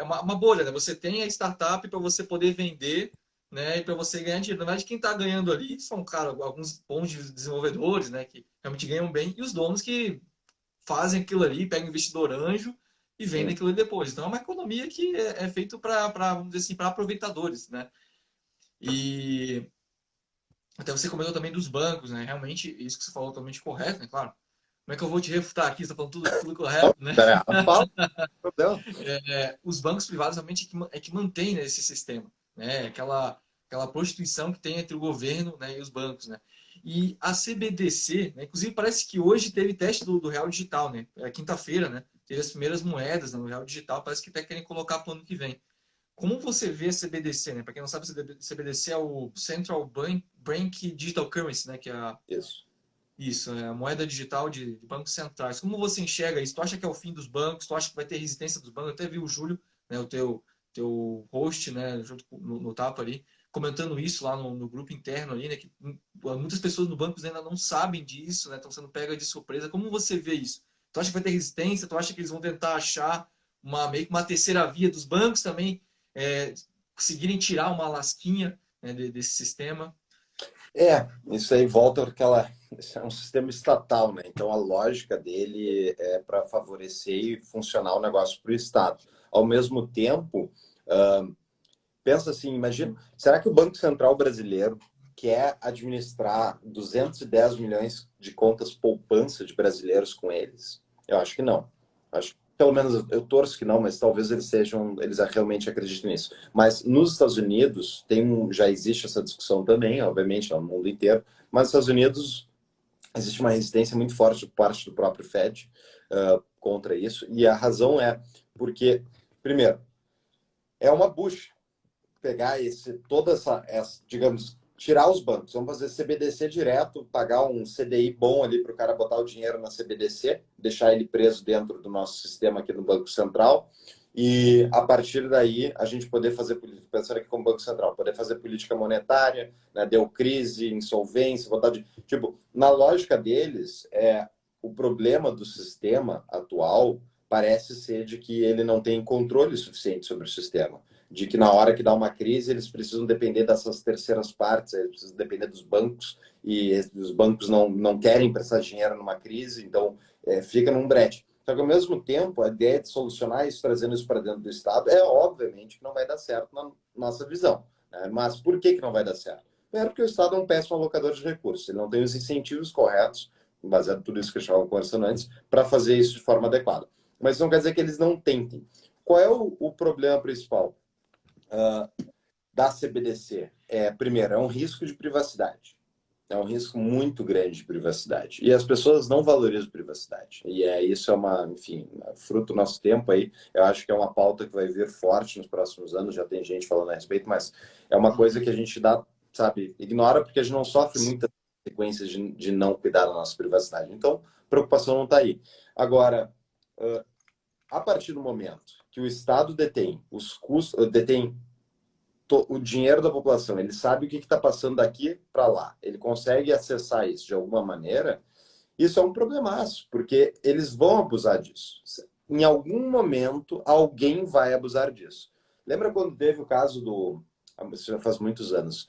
uma bolha, né? Você tem a startup para você poder vender, né? E para você ganhar dinheiro. Na verdade, quem está ganhando ali são, cara, alguns bons desenvolvedores, né? Que realmente ganham bem. E os donos que fazem aquilo ali, pegam investidor anjo e vendem Sim. aquilo ali depois. Então, é uma economia que é feita para, vamos dizer assim, para aproveitadores, né? E até você comentou também dos bancos, né? Realmente, isso que você falou é totalmente correto, né? Claro. Como é que eu vou te refutar aqui? Você está falando tudo correto, né? Fala, meu Deus. Os bancos privados realmente é que mantém, né, esse sistema, né? Aquela prostituição que tem entre o governo, né, e os bancos, né? E a CBDC, né? Inclusive parece que hoje teve teste do Real Digital, né? É quinta-feira, né? Teve as primeiras moedas, né, no Real Digital, parece que até querem colocar para o ano que vem. Como você vê a CBDC, né? Para quem não sabe, a CBDC é o Central Bank Digital Currency, né? Que é Isso. isso, é a moeda digital de bancos centrais. Como você enxerga isso? Tu acha que é o fim dos bancos? Tu acha que vai ter resistência dos bancos? Eu até vi o Júlio, né, o teu host, né, junto no Tapa ali, comentando isso lá no grupo interno ali, né, que muitas pessoas no banco ainda não sabem disso, né, estão sendo pegas de surpresa. Como você vê isso? Tu acha que vai ter resistência? Tu acha que eles vão tentar achar meio que uma terceira via dos bancos também, conseguirem tirar uma lasquinha, né, desse sistema? Isso aí volta àquela. Isso é um sistema estatal, né? Então a lógica dele é para favorecer e funcionar o negócio para o Estado. Ao mesmo tempo, pensa assim, imagina, será que o Banco Central brasileiro quer administrar 210 milhões de contas poupança de brasileiros com eles? Eu acho que não. Acho, pelo menos eu torço que não, mas talvez eles realmente acreditem nisso. Mas nos Estados Unidos já existe essa discussão também, obviamente, no mundo inteiro, mas nos Estados Unidos existe uma resistência muito forte por parte do próprio Fed contra isso, e a razão é porque, primeiro, é uma bucha pegar toda digamos, tirar os bancos, vamos fazer CBDC direto, pagar um CDI bom ali para o cara botar o dinheiro na CBDC, deixar ele preso dentro do nosso sistema aqui no Banco Central, e a partir daí a gente poder fazer, pensando aqui como Banco Central, poder fazer política monetária, né, deu crise, insolvência, vontade de... Tipo, na lógica deles, o problema do sistema atual parece ser de que ele não tem controle suficiente sobre o sistema. De que na hora que dá uma crise, eles precisam depender dessas terceiras partes, eles precisam depender dos bancos, e os bancos não querem prestar dinheiro numa crise, então fica num brete. Só que, ao mesmo tempo, a ideia de solucionar isso, trazendo isso para dentro do Estado, obviamente que não vai dar certo na nossa visão. Né? Mas por que não vai dar certo? Primeiro, porque o Estado é um péssimo alocador de recursos, ele não tem os incentivos corretos, baseado em tudo isso que eu estava conversando antes, para fazer isso de forma adequada. Mas isso não quer dizer que eles não tentem. Qual é o problema principal da CBDC? Primeiro, é um risco de privacidade. É um risco muito grande de privacidade. E as pessoas não valorizam privacidade. E isso é enfim, fruto do nosso tempo aí. Eu acho que é uma pauta que vai vir forte nos próximos anos. Já tem gente falando a respeito, mas é uma coisa que a gente ignora porque a gente não sofre muitas consequências de não cuidar da nossa privacidade. Então, a preocupação não está aí. Agora, a partir do momento que o Estado detém os custos, detém o dinheiro da população, ele sabe o que está passando daqui para lá, ele consegue acessar isso de alguma maneira, isso é um problemaço, porque eles vão abusar disso. Em algum momento, alguém vai abusar disso. Lembra quando teve o caso isso já faz muitos anos,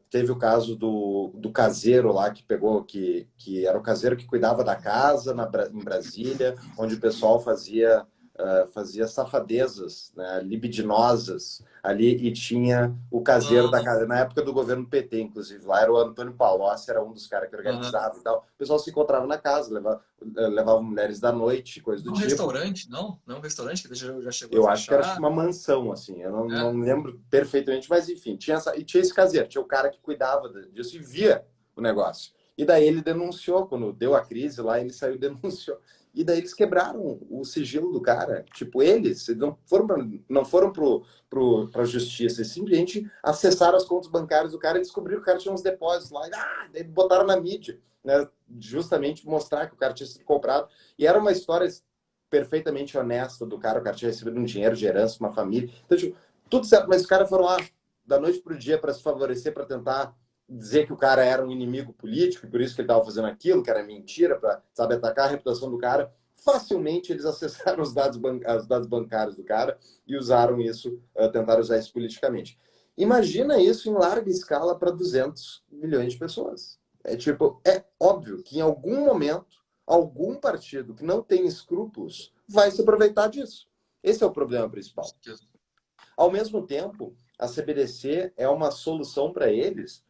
teve o caso do caseiro lá que pegou, que era o caseiro que cuidava da casa em Brasília, onde o pessoal fazia safadezas, né, libidinosas ali, e tinha o caseiro da casa, na época do governo PT, inclusive, lá era o Antônio Palocci, era um dos caras que organizava e tal. O pessoal se encontrava na casa, levava mulheres da noite, coisa do Um tipo. restaurante, não? Não é um restaurante que já chegou a Eu acho que era fechar? uma mansão, assim, eu não lembro perfeitamente, mas enfim, tinha esse caseiro, tinha o cara que cuidava disso e via o negócio. E daí ele denunciou, quando deu a crise lá, ele saiu e denunciou. E daí eles quebraram o sigilo do cara. Tipo, eles não foram para a justiça, eles simplesmente acessaram as contas bancárias do cara e descobriram que o cara tinha uns depósitos lá. E daí botaram na mídia, né? Justamente mostrar que o cara tinha sido comprado. E era uma história perfeitamente honesta do cara, o cara tinha recebido um dinheiro de herança, uma família. Então, tipo, tudo certo, mas os caras foram lá da noite pro dia para se favorecer, para tentar dizer que o cara era um inimigo político e por isso que ele estava fazendo aquilo, que era mentira, para, sabe, atacar a reputação do cara. Facilmente eles acessaram os dados bancários do cara e usaram isso, tentaram usar isso politicamente. Imagina isso em larga escala para 200 milhões de pessoas. É óbvio que em algum momento algum partido que não tem escrúpulos vai se aproveitar disso. Esse é o problema principal. Ao mesmo tempo, a CBDC é uma solução para eles,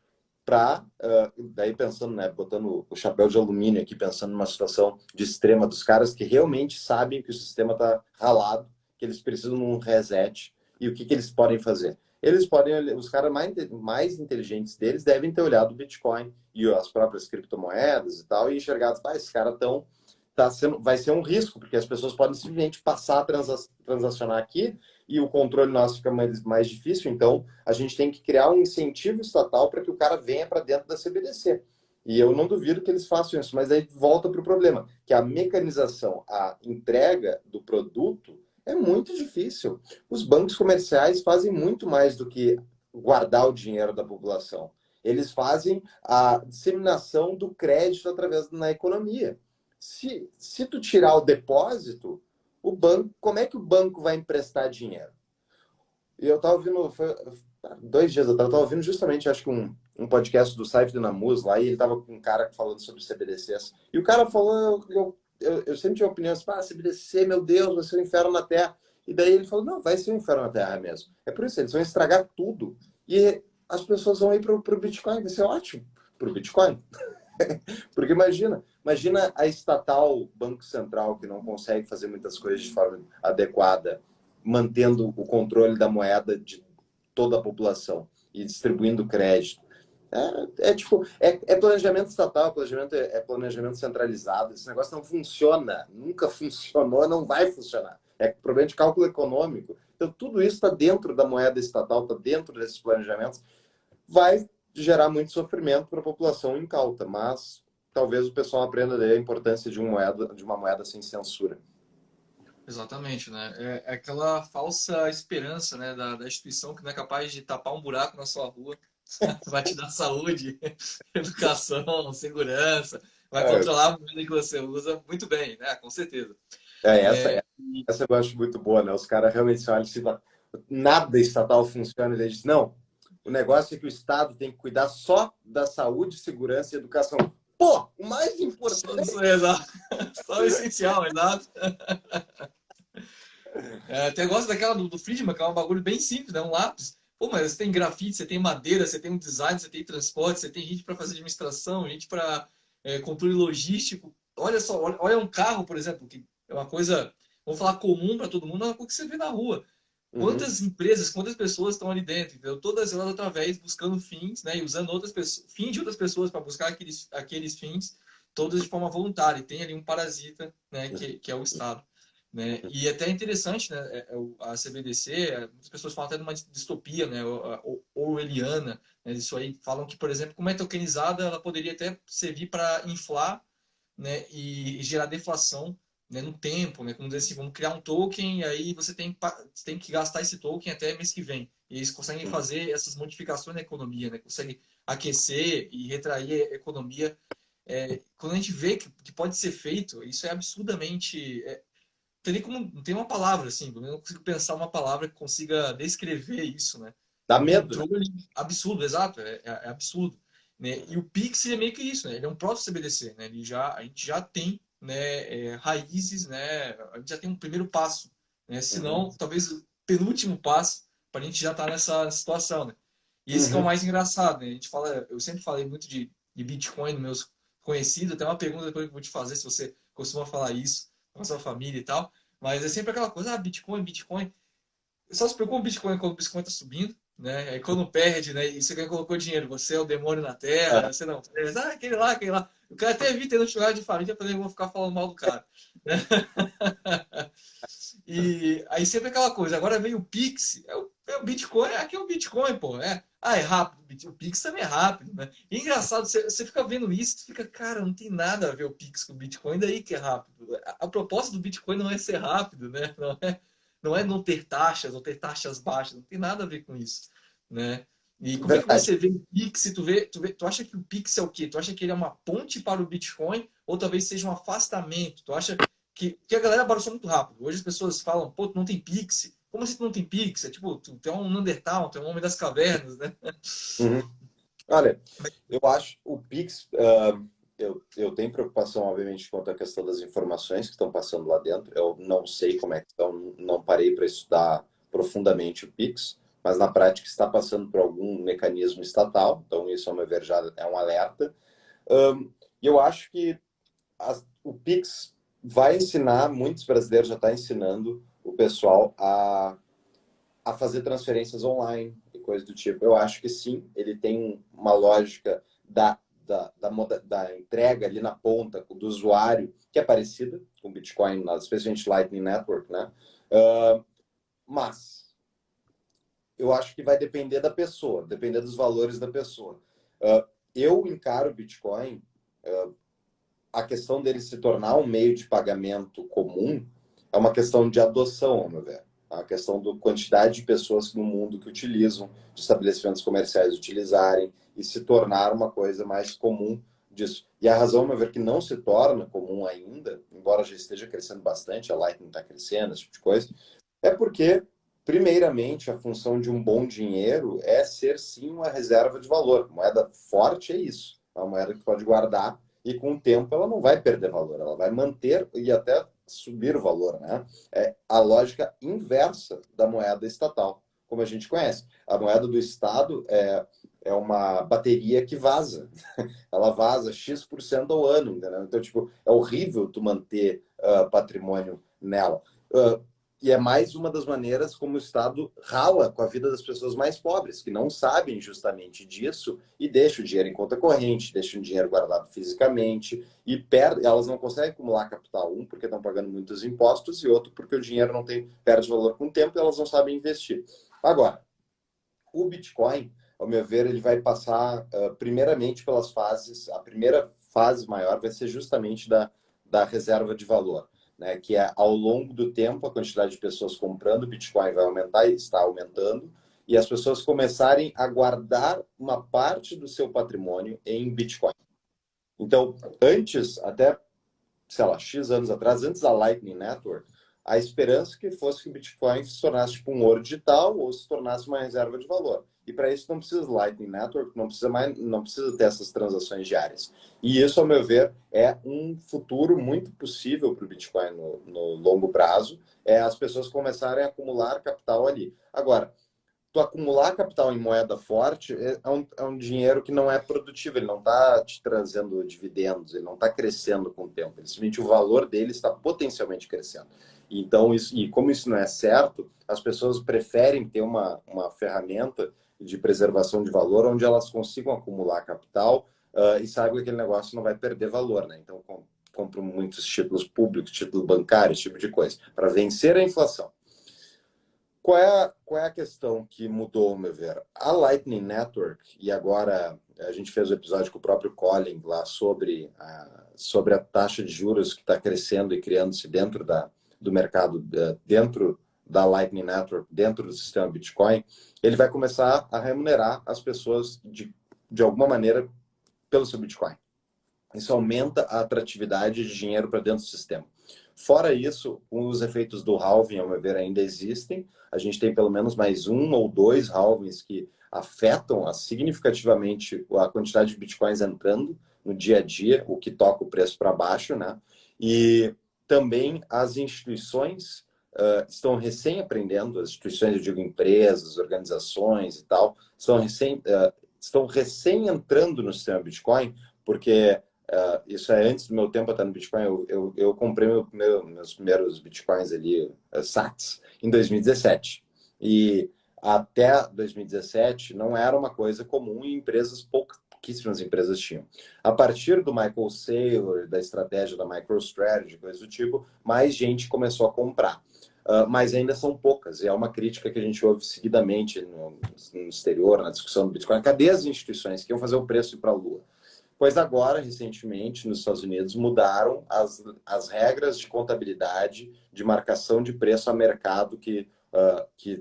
daí pensando, né, botando o chapéu de alumínio aqui, pensando numa situação de extrema dos caras que realmente sabem que o sistema está ralado, que eles precisam de um reset, e o que eles podem fazer? Os caras mais inteligentes deles devem ter olhado o Bitcoin e as próprias criptomoedas e tal, e enxergado, esses caras vai ser um risco, porque as pessoas podem simplesmente passar a transacionar aqui e o controle nosso fica mais difícil, então a gente tem que criar um incentivo estatal para que o cara venha para dentro da CBDC. E eu não duvido que eles façam isso, mas aí volta para o problema, que a mecanização, a entrega do produto é muito difícil. Os bancos comerciais fazem muito mais do que guardar o dinheiro da população. Eles fazem a disseminação do crédito através da economia. Se tu tirar o depósito, o banco, como é que o banco vai emprestar dinheiro? E eu estava ouvindo, 2 dias atrás, eu estava ouvindo justamente, acho que um podcast do Saif Dinamuz lá, e ele estava com um cara falando sobre CBDCs. E o cara falou, eu sempre tive opinião assim, CBDC, meu Deus, vai ser um inferno na Terra. E daí ele falou, não, vai ser um inferno na Terra mesmo. É por isso, eles vão estragar tudo. E as pessoas vão ir para o Bitcoin, vai ser ótimo para o Bitcoin. Porque imagina a estatal Banco Central que não consegue fazer muitas coisas de forma adequada, mantendo o controle da moeda de toda a população e distribuindo crédito. É planejamento estatal, é planejamento centralizado. Esse negócio não funciona, nunca funcionou, não vai funcionar. É problema de cálculo econômico. Então, tudo isso está dentro da moeda estatal, está dentro desses planejamentos. Vai gerar muito sofrimento para a população incauta, mas talvez o pessoal aprenda a importância de uma moeda sem censura. Exatamente, né? É aquela falsa esperança, né, da instituição que não é capaz de tapar um buraco na sua rua, vai te dar saúde, educação, segurança, vai É, controlar a moeda que você usa muito bem, né? Com certeza. é, É, essa eu acho muito boa, né? Os caras realmente olham se nada estatal funciona, e eles dizem, não, o negócio é que o Estado tem que cuidar só da saúde, segurança e educação. Pô, o mais importante. exato. Só o essencial, exato. Até gosto daquela do Friedman, que é um bagulho bem simples, né? Um lápis. Pô, mas você tem grafite, você tem madeira, você tem um design, você tem transporte, você tem gente para fazer administração, gente para controle logístico. Olha só, olha um carro, por exemplo, que é uma coisa, vamos falar comum para todo mundo, é uma coisa que você vê na rua. Uhum, Quantas empresas, quantas pessoas estão ali dentro, entendeu? Todas elas através, buscando fins, né? E usando outras pessoas, fins de outras pessoas para buscar aqueles fins, todas de forma voluntária. E tem ali um parasita, né? Que é o Estado. Né? E é até interessante, né? A CBDC, muitas pessoas falam até de uma distopia, né? Orwelliana, né? Isso aí falam que, por exemplo, como é tokenizada, ela poderia até servir para inflar, né? E gerar deflação, né? No tempo, né? Como dizer assim, vamos criar um token e aí você tem que gastar esse token até mês que vem. E eles conseguem uhum. fazer essas modificações na economia, né? Conseguem aquecer e retrair a economia. Quando a gente vê que pode ser feito, isso é absurdamente tem como, não tem uma palavra assim, eu não consigo pensar uma palavra que consiga descrever isso, né? Dá Um medo, né? controle absurdo, exato, é absurdo, né? E o Pix é meio que isso, né? Ele é um próprio CBDC, né? A gente já tem, né, raízes, né? A gente já tem um primeiro passo, né? Se Uhum, não, talvez o penúltimo passo para a gente já estar nessa situação, né? E esse que é o uhum. mais engraçado, né? A gente fala, eu sempre falei muito de Bitcoin nos meus conhecidos, até uma pergunta depois que eu vou te fazer se você costuma falar isso com a sua família e tal. Mas é sempre aquela coisa, Bitcoin, Bitcoin. Só se preocupa com o Bitcoin quando o Bitcoin está subindo, né? Aí quando perde, né? E você quem colocou dinheiro, você é o demônio na terra, É, você não. Aquele lá, aquele lá. O cara até evita ir no churrasco de família para eu vou ficar falando mal do cara. Né? E aí sempre aquela coisa. Agora veio o Pix, é o Bitcoin, aqui é o Bitcoin, pô. É rápido. O Pix também é rápido, né? E é engraçado, você fica vendo isso, você fica, cara, não tem nada a ver o Pix com o Bitcoin, daí que é rápido. A proposta do Bitcoin não é ser rápido, né? Não é não ter taxas ou ter taxas baixas, não tem nada a ver com isso, né? E como é que verdade. você vê o Pix? Tu acha que o Pix é o quê? Tu acha que ele é uma ponte para o Bitcoin ou talvez seja um afastamento? Tu acha que a galera abraçou muito rápido? Hoje as pessoas falam, pô, tu não tem Pix? Como assim tu não tem Pix? É tipo, tu é um Neandertal, tu é um homem das cavernas, né? Uhum. Olha, eu acho o Pix, eu tenho preocupação, obviamente, quanto à questão das informações que estão passando lá dentro. Eu não sei como é que estão, não parei para estudar profundamente o Pix, mas na prática está passando por algum mecanismo estatal, então isso, ao meu ver, já é um alerta. E eu acho que o Pix vai ensinar, muitos brasileiros já estão ensinando o pessoal a fazer transferências online e coisas do tipo. Eu acho que sim, ele tem uma lógica da entrega ali na ponta do usuário que é parecida com o Bitcoin, especialmente Lightning Network, né? Mas eu acho que vai depender da pessoa, depender dos valores da pessoa. Eu encaro o Bitcoin, a questão dele se tornar um meio de pagamento comum é uma questão de adoção, ao meu ver. A questão da quantidade de pessoas no mundo que utilizam, de estabelecimentos comerciais utilizarem e se tornar uma coisa mais comum disso. E a razão, ao meu ver, que não se torna comum ainda, embora já esteja crescendo bastante, a Lightning está crescendo, esse tipo de coisa, é porque, primeiramente, a função de um bom dinheiro é ser, sim, uma reserva de valor. Moeda forte é isso. É uma moeda que pode guardar e com o tempo ela não vai perder valor, ela vai manter e até subir o valor, né? É a lógica inversa da moeda estatal, como a gente conhece. A moeda do Estado é uma bateria que vaza. Ela vaza X% ao ano, entendeu? Então, tipo, é horrível tu manter patrimônio nela. E é mais uma das maneiras como o Estado rala com a vida das pessoas mais pobres, que não sabem justamente disso e deixam o dinheiro em conta corrente, deixam o dinheiro guardado fisicamente e elas não conseguem acumular capital, um, porque estão pagando muitos impostos, e outro, porque o dinheiro não perde valor com o tempo e elas não sabem investir. Agora, o Bitcoin, ao meu ver, ele vai passar primeiramente pelas fases, a primeira fase maior vai ser justamente da reserva de valor. Né, que é ao longo do tempo a quantidade de pessoas comprando Bitcoin vai aumentar e está aumentando, e as pessoas começarem a guardar uma parte do seu patrimônio em Bitcoin. Então, antes, até, sei lá, X anos atrás, antes da Lightning Network, a esperança que fosse que o Bitcoin se tornasse tipo um ouro digital ou se tornasse uma reserva de valor. E para isso não precisa de Lightning Network, não precisa ter essas transações diárias. E isso, ao meu ver, é um futuro muito possível para o Bitcoin no longo prazo, é as pessoas começarem a acumular capital ali. Agora, tu acumular capital em moeda forte é um dinheiro que não é produtivo, ele não está te trazendo dividendos, ele não está crescendo com o tempo, ele, simplesmente o valor dele está potencialmente crescendo. Então, e como isso não é certo, as pessoas preferem ter uma ferramenta de preservação de valor onde elas consigam acumular capital e saibam que aquele negócio não vai perder valor, né? Então, compram muitos títulos públicos, títulos bancários, esse tipo de coisa, para vencer a inflação. Qual é a questão que mudou, ao meu ver? A Lightning Network, e agora a gente fez o um episódio com o próprio Colin lá sobre a taxa de juros que está crescendo e criando-se dentro do mercado, dentro da Lightning Network, dentro do sistema Bitcoin, ele vai começar a remunerar as pessoas de alguma maneira pelo seu Bitcoin. Isso aumenta a atratividade de dinheiro para dentro do sistema. Fora isso, os efeitos do halving, ao meu ver, ainda existem. A gente tem pelo menos mais um ou dois halvings que afetam significativamente a quantidade de bitcoins entrando no dia a dia, o que toca o preço para baixo, né? E também as instituições estão recém-aprendendo, as instituições, eu digo empresas, organizações e tal, estão recém entrando no sistema Bitcoin, porque isso é antes do meu tempo estar no Bitcoin. Eu comprei meus primeiros Bitcoins ali, SATs, em 2017. E até 2017 não era uma coisa comum e pouquíssimas empresas tinham. A partir do Michael Saylor, da estratégia da MicroStrategy, coisa do tipo, mais gente começou a comprar. Mas ainda são poucas, e é uma crítica que a gente ouve seguidamente no exterior, na discussão do Bitcoin. Cadê as instituições que iam fazer o preço ir para a Lua? Pois agora, recentemente, nos Estados Unidos, mudaram as regras de contabilidade, de marcação de preço a mercado que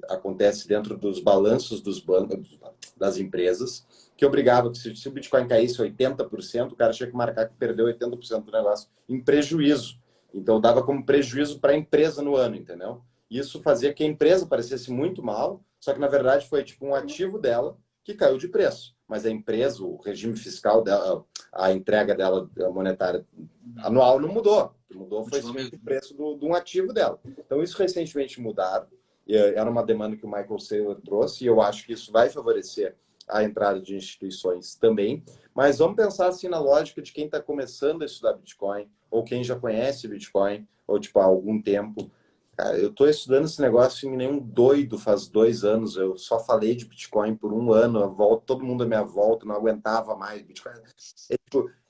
acontece dentro dos balanços dos bancos, das empresas, que obrigava que se o Bitcoin caísse 80%, o cara tinha que marcar que perdeu 80% do negócio em prejuízo. Então, dava como prejuízo para a empresa no ano, entendeu? Isso fazia que a empresa parecesse muito mal, só que, na verdade, foi tipo um ativo dela que caiu de preço. Mas a empresa, o regime fiscal dela, a entrega dela monetária anual não mudou. O que mudou foi o preço de um ativo dela. Então, isso recentemente mudaram. Era uma demanda que o Michael Saylor trouxe, e eu acho que isso vai favorecer a entrada de instituições também. Mas vamos pensar assim na lógica de quem está começando a estudar Bitcoin, ou quem já conhece Bitcoin, ou tipo há algum tempo. Cara, eu estou estudando esse negócio em nenhum doido faz 2 anos. Eu só falei de Bitcoin por um ano. Todo mundo à minha volta não aguentava mais Bitcoin.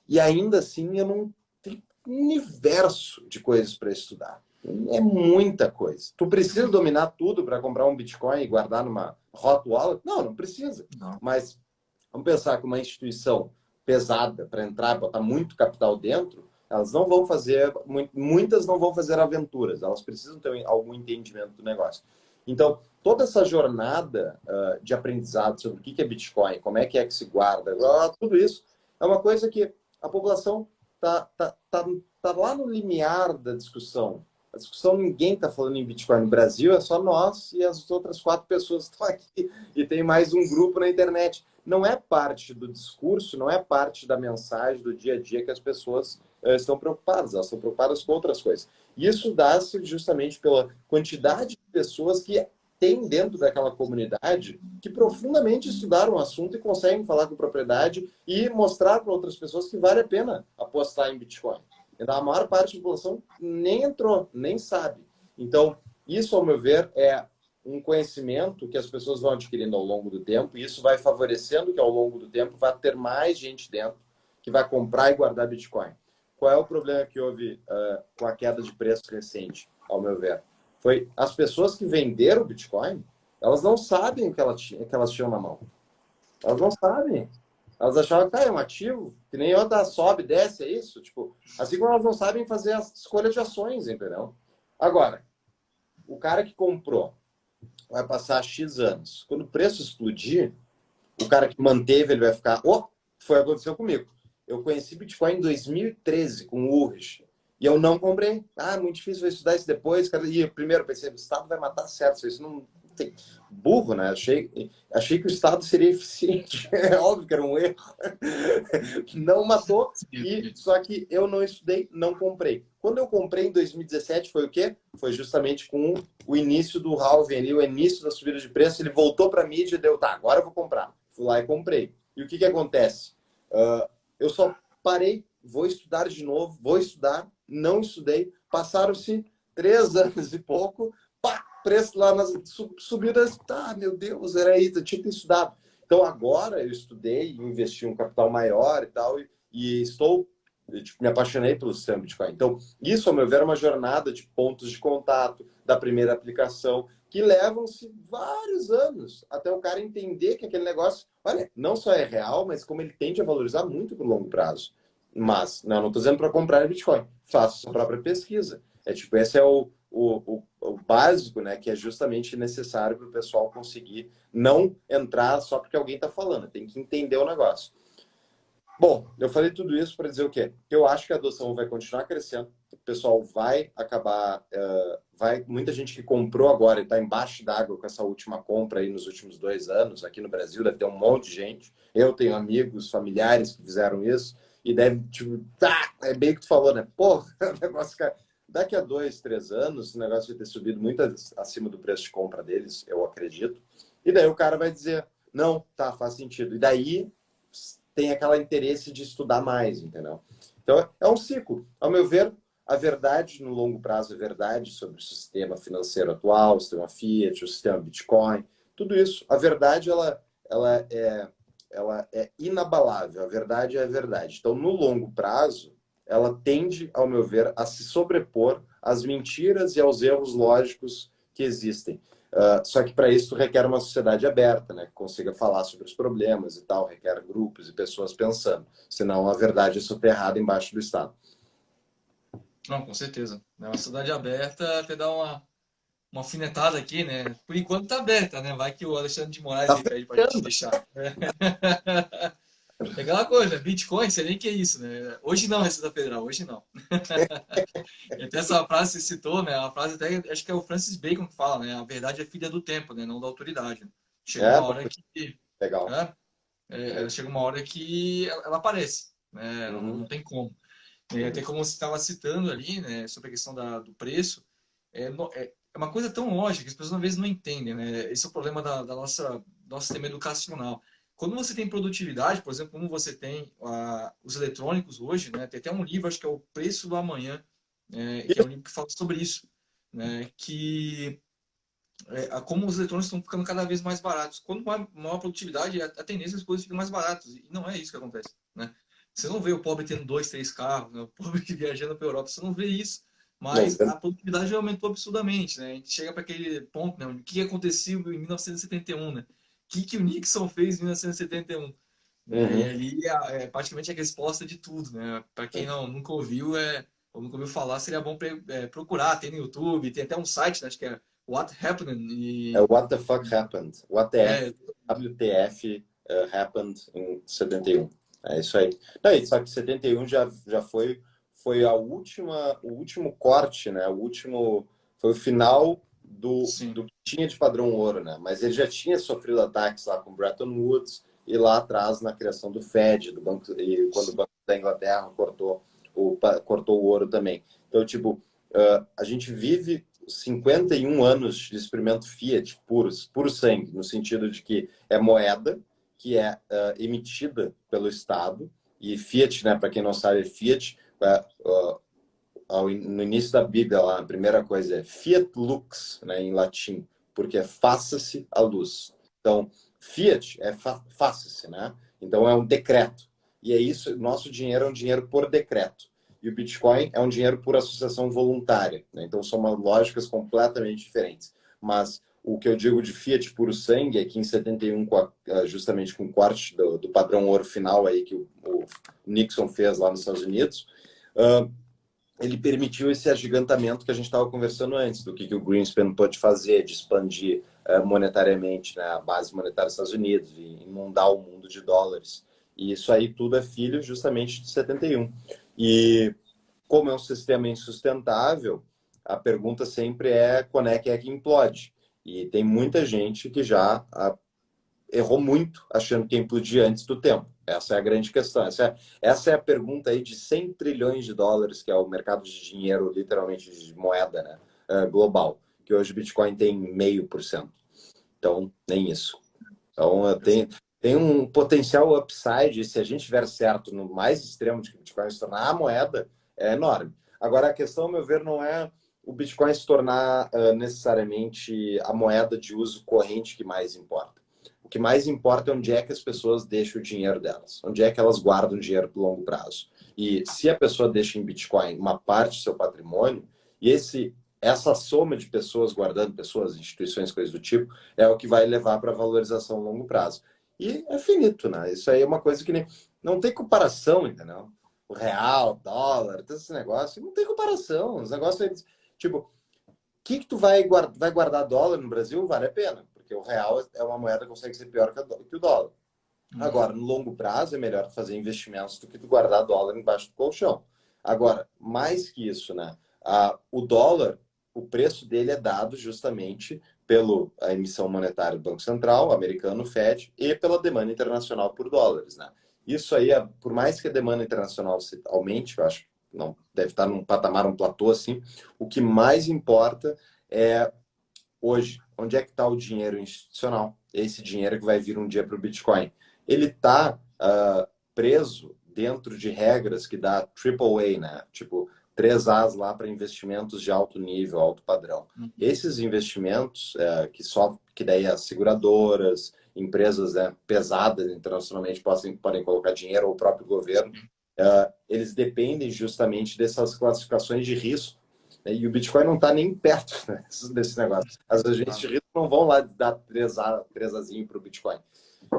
E ainda assim eu não tenho um universo de coisas para estudar. É muita coisa. Tu precisa dominar tudo para comprar um Bitcoin e guardar numa hot wallet? Não, não precisa. Não. Mas vamos pensar que uma instituição pesada para entrar, botar muito capital dentro, elas não vão fazer, muitas não vão fazer aventuras, elas precisam ter algum entendimento do negócio. Então, toda essa jornada de aprendizado sobre o que é Bitcoin, como é que se guarda, tudo isso é uma coisa que a população tá lá no limiar da discussão. A discussão, ninguém está falando em Bitcoin no Brasil, é só nós e as outras 4 pessoas que estão aqui. E tem mais um grupo na internet. Não é parte do discurso, não é parte da mensagem do dia a dia que as pessoas estão preocupadas. Elas estão preocupadas com outras coisas. E isso dá-se justamente pela quantidade de pessoas que tem dentro daquela comunidade que profundamente estudaram o assunto e conseguem falar com propriedade e mostrar para outras pessoas que vale a pena apostar em Bitcoin. Então, a maior parte da população nem entrou, nem sabe. Então, isso, ao meu ver, é um conhecimento que as pessoas vão adquirindo ao longo do tempo, e isso vai favorecendo que, ao longo do tempo, vai ter mais gente dentro que vai comprar e guardar Bitcoin. Qual é o problema que houve com a queda de preço recente, ao meu ver? Foi as pessoas que venderam o Bitcoin, elas não sabem o que elas tinham na mão. Elas não sabem. Elas achavam que é um ativo, que nem outra sobe, desce, é isso? Tipo, assim como elas não sabem fazer a escolha de ações, entendeu? Agora, o cara que comprou vai passar X anos. Quando o preço explodir, o cara que manteve, ele vai ficar, foi o que aconteceu comigo. Eu conheci Bitcoin em 2013 com o Ulrich. E eu não comprei. Ah, muito difícil, vou estudar isso depois. Cara. E eu primeiro pensei, o Estado vai matar certo. Isso não tem... Burro, né? Achei que o Estado seria eficiente. É óbvio que era um erro. Não matou. Só que eu não estudei, não comprei. Quando eu comprei em 2017, foi o quê? Foi justamente com o início do halving ali, o início da subida de preço. Ele voltou para a mídia e deu, tá, agora eu vou comprar. Fui lá e comprei. E o que acontece? Eu só parei, vou estudar de novo, vou estudar, não estudei. Passaram-se 3 anos e pouco, pá, preço lá nas subidas. Tá, meu Deus, era isso, eu tinha que ter estudado. Então agora eu estudei, investi um capital maior e tal, e estou, me apaixonei pelo sistema Bitcoin. Então, isso, ao meu ver, é uma jornada de pontos de contato, da primeira aplicação, que levam-se vários anos até o cara entender que aquele negócio, olha, não só é real, mas como ele tende a valorizar muito por longo prazo. Mas, não estou dizendo para comprar Bitcoin. Faça sua própria pesquisa. Esse é o básico, né, que é justamente necessário para o pessoal conseguir não entrar só porque alguém está falando. Tem que entender o negócio. Bom, eu falei tudo isso para dizer o quê? Eu acho que a adoção vai continuar crescendo. O pessoal vai acabar... muita gente que comprou agora e está embaixo d'água com essa última compra aí nos últimos 2 anos. Aqui no Brasil deve ter um monte de gente. Eu tenho amigos, familiares que fizeram isso. E deve, tipo, é bem o que tu falou, né? Pô, o negócio, cara, daqui a 2, 3 anos, o negócio vai ter subido muito acima do preço de compra deles, eu acredito. E daí o cara vai dizer, não, tá, faz sentido. E daí tem aquele interesse de estudar mais, entendeu? Então, é um ciclo. Ao meu ver, a verdade no longo prazo é verdade sobre o sistema financeiro atual, o sistema Fiat, o sistema Bitcoin, tudo isso. A verdade, ela é inabalável. A verdade é a verdade. Então, no longo prazo, ela tende, ao meu ver, a se sobrepor às mentiras e aos erros lógicos que existem. Só que para isso requer uma sociedade aberta, né, que consiga falar sobre os problemas e tal, requer grupos e pessoas pensando. Senão a verdade é soterrada embaixo do Estado. Não, com certeza. É uma sociedade aberta, até dar uma alfinetada aqui, né? Por enquanto tá aberta, né? Vai que o Alexandre de Moraes Tá aí pede pra gente deixar. É aquela coisa, Bitcoin, sei nem que é isso, né? Hoje não, Receita Federal, hoje não. E até essa frase que você citou, né? A frase até, acho que é o Francis Bacon que fala, né? A verdade é filha do tempo, né? Não da autoridade. Chega uma hora que... Legal. Né? Chega uma hora que ela aparece, né? Não, Uhum. não tem como. Até como você estava citando ali, né? Sobre a questão do preço, é uma coisa tão lógica que as pessoas às vezes não entendem, né? Esse é o problema da nosso sistema educacional. Quando você tem produtividade, por exemplo, como você tem os eletrônicos hoje, né? Tem até um livro, acho que é O Preço do Amanhã, que é um livro que fala sobre isso, né? Que como os eletrônicos estão ficando cada vez mais baratos. Quando maior produtividade, a tendência é que as coisas ficam mais baratas. E não é isso que acontece, né? Você não vê o pobre tendo 2, 3 carros, né? O pobre viajando para a Europa, você não vê isso. Mas a produtividade aumentou absurdamente, né? A gente chega para aquele ponto, né? O que aconteceu em 1971, né? O que o Nixon fez em 1971? E ali praticamente a resposta de tudo, né? Para quem nunca ouviu, ou nunca ouviu falar, seria bom procurar. Tem no YouTube, tem até um site, né? Acho que é What Happened. É What the Fuck Happened. WTF Happened em 71. É isso aí. Não, e só que 71 já foi o último corte, né? Foi o final do que tinha de padrão ouro, né? Mas ele já tinha sofrido ataques lá com Bretton Woods e lá atrás na criação do Fed, do banco, e quando o Banco da Inglaterra cortou o ouro também. Então, tipo, a gente vive 51 anos de experimento Fiat puro sangue, no sentido de que é moeda que é emitida pelo Estado, e Fiat, né, para quem não sabe, Fiat, no início da Bíblia, lá, a primeira coisa é Fiat Lux, né, em latim, porque é faça-se a luz. Então, Fiat é faça-se, né? Então é um decreto. E é isso, nosso dinheiro é um dinheiro por decreto. E o Bitcoin é um dinheiro por associação voluntária, né? Então são lógicas completamente diferentes. Mas o que eu digo de Fiat puro sangue é que em 71, justamente com o corte do padrão ouro final aí que o Nixon fez lá nos Estados Unidos, ele permitiu esse agigantamento que a gente estava conversando antes, do que o Greenspan pode fazer, de expandir monetariamente, né, a base monetária dos Estados Unidos, e inundar o mundo de dólares. E isso aí tudo é filho justamente de 71. E como é um sistema insustentável, a pergunta sempre é quando é que implode. E tem muita gente que já errou muito achando que ia implodir antes do tempo. Essa é a grande questão. Essa é a pergunta aí de 100 trilhões de dólares, que é o mercado de dinheiro, literalmente de moeda, né? Global. Que hoje o Bitcoin tem 0,5%. Então, nem isso. Então, tem um potencial upside, se a gente tiver certo no mais extremo de que o Bitcoin se tornar a moeda, é enorme. Agora, a questão, ao meu ver, não é o Bitcoin se tornar necessariamente a moeda de uso corrente que mais importa. O que mais importa é onde é que as pessoas deixam o dinheiro delas, onde é que elas guardam o dinheiro por longo prazo. E se a pessoa deixa em Bitcoin uma parte do seu patrimônio, e essa soma de pessoas guardando, pessoas, instituições, coisas do tipo, é o que vai levar para a valorização a longo prazo. E é finito, né? Isso aí é uma coisa que não tem comparação, entendeu? O real, dólar, todo esse negócio, não tem comparação. Os negócios, tipo, o que tu vai guardar dólar no Brasil? Vale a pena, porque o real é uma moeda que consegue ser pior que o dólar. Agora, no longo prazo, é melhor fazer investimentos do que tu guardar dólar embaixo do colchão. Agora, mais que isso, né? O dólar, o preço dele é dado justamente pela emissão monetária do Banco Central, americano, Fed, e pela demanda internacional por dólares, né? Isso aí, por mais que a demanda internacional aumente, eu acho que não deve estar num patamar, um platô assim, o que mais importa é hoje, onde é que está o dinheiro institucional? Esse dinheiro que vai vir um dia para o Bitcoin. Ele está preso dentro de regras que dá AAA, né? Tipo, 3As lá para investimentos de alto nível, alto padrão. Esses investimentos, que daí as seguradoras, empresas pesadas internacionalmente podem colocar dinheiro, ou o próprio governo, eles dependem justamente dessas classificações de risco. E o Bitcoin não está nem perto, né, desse negócio. As agências de risco não vão lá dar 3Azinho para o Bitcoin.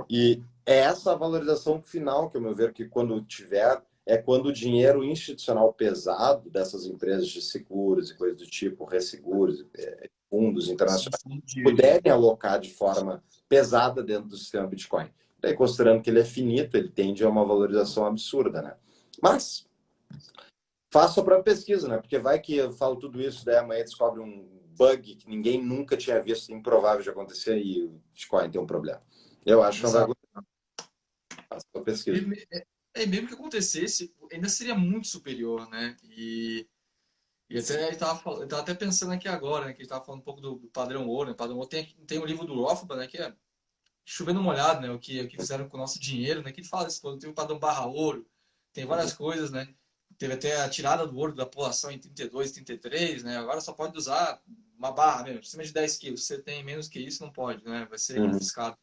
E é essa a valorização final, que, ao meu ver, que quando tiver, é quando o dinheiro institucional pesado dessas empresas de seguros e coisas do tipo, resseguros, fundos internacionais, puderem alocar de forma pesada dentro do sistema Bitcoin. Daí, considerando que ele é finito, ele tende a uma valorização absurda, né? Mas faça a própria pesquisa, né? Porque vai que eu falo tudo isso, daí amanhã descobre um bug que ninguém nunca tinha visto, improvável de acontecer, e o Bitcoin tem um problema. Eu acho que não vai acontecer. Faça a pesquisa. Mesmo que acontecesse, ainda seria muito superior, né? E até eu tava até pensando aqui agora, né? Que a gente tava falando um pouco do padrão ouro, né? Padrão ouro tem um livro do Rothbard, né? Que é chovendo molhado, né? O que fizeram com o nosso dinheiro, né? Que ele fala isso, tem o padrão barra ouro, tem várias coisas, né? Teve até a tirada do ouro da população em 32, 33, né? Agora só pode usar uma barra mesmo, acima de 10 quilos. Se você tem menos que isso, não pode, né? Vai ser confiscado.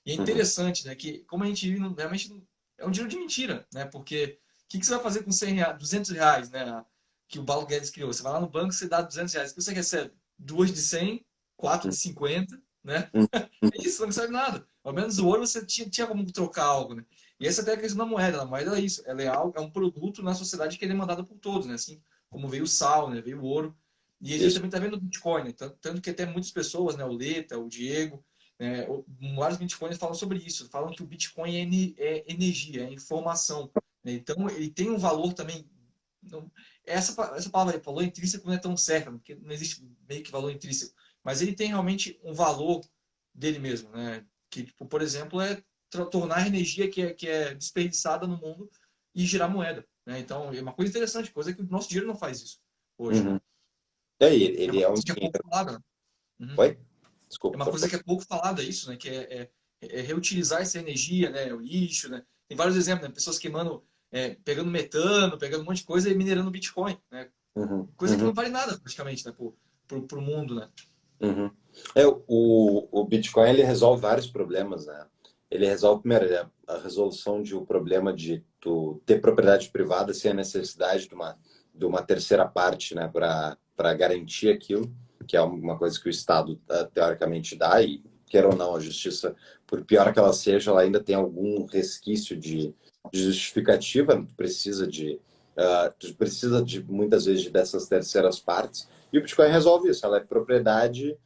E é interessante, né? Que como a gente vive, realmente é um dinheiro de mentira, né? Porque o que você vai fazer com 100 reais, 200 reais, né? Que o Paulo Guedes criou. Você vai lá no banco, você dá 200 reais. O que você recebe? Duas de 100, quatro de 50, né? É isso, não recebe nada. Ao menos o ouro você tinha como trocar algo, né? E essa é até a questão da moeda. A moeda é isso. Ela é um produto na sociedade que ele é demandado por todos, né? Assim como veio o sal, né? Veio o ouro. E a gente também está vendo o Bitcoin, né? Tanto que até muitas pessoas, né? O Leta, o Diego, né? Vários Bitcoins falam sobre isso. Falam que o Bitcoin é energia, é informação, né? Então ele tem um valor também. Não, essa palavra aí, valor intrínseco, não é tão certa, porque não existe meio que valor intrínseco. Mas ele tem realmente um valor dele mesmo, né? Que, tipo, por exemplo, é tornar a energia que é desperdiçada no mundo e gerar moeda, né? Então, é uma coisa interessante, coisa que o nosso dinheiro não faz isso hoje, né? É Ele uma é um coisa que é dinheiro. pouco falada, né? Uhum. Oi? É Desculpa, uma coisa que é pouco falada isso, né? Que é reutilizar essa energia, né? O lixo, né? Tem vários exemplos, né? Pessoas queimando, pegando metano, pegando um monte de coisa e minerando Bitcoin, né? Coisa que não vale nada, praticamente, né? Pro mundo, né? O Bitcoin ele resolve vários problemas, né? Ele resolve, primeiro, a resolução de um problema de tu ter propriedade privada sem a necessidade de uma terceira parte, né, para garantir aquilo, que é uma coisa que o Estado teoricamente dá, e quer ou não, a justiça, por pior que ela seja, ela ainda tem algum resquício de justificativa, tu precisa de muitas vezes dessas terceiras partes, e o Bitcoin resolve isso, ela é propriedade,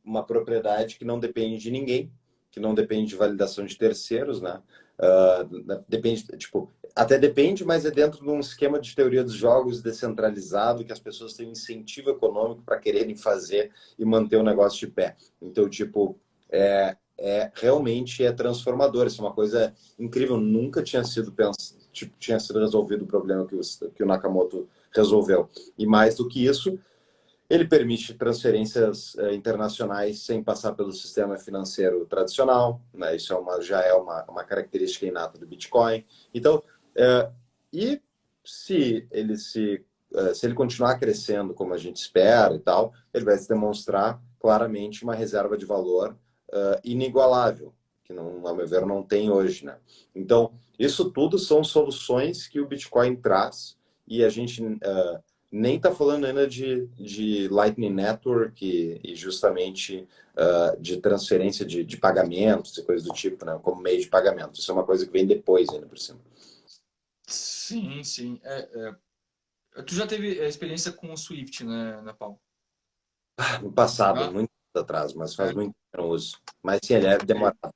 uma propriedade que não depende de ninguém, que não depende de validação de terceiros, né? Depende, tipo, até depende, mas é dentro de um esquema de teoria dos jogos descentralizado, que as pessoas têm incentivo econômico para quererem fazer e manter o negócio de pé. Então, tipo, realmente é transformador. Isso é uma coisa incrível. Nunca tinha sido tipo, tinha sido resolvido o problema que o Nakamoto resolveu. E mais do que isso, ele permite transferências internacionais sem passar pelo sistema financeiro tradicional, né? Isso já é uma característica inata do Bitcoin. Então, e se ele continuar crescendo como a gente espera e tal, ele vai se demonstrar claramente uma reserva de valor inigualável, que, não, ao meu ver, não tem hoje, né? Então, isso tudo são soluções que o Bitcoin traz e a gente nem está falando ainda de Lightning Network e justamente de transferência de pagamentos e coisas do tipo, né? Como meio de pagamento. Isso é uma coisa que vem depois ainda por cima. Sim, sim. Tu já teve experiência com o Swift, né, Paulo? No passado, Já? muito atrás, mas faz É. muito tempo que eu não uso. Mas sim, ele é demorado.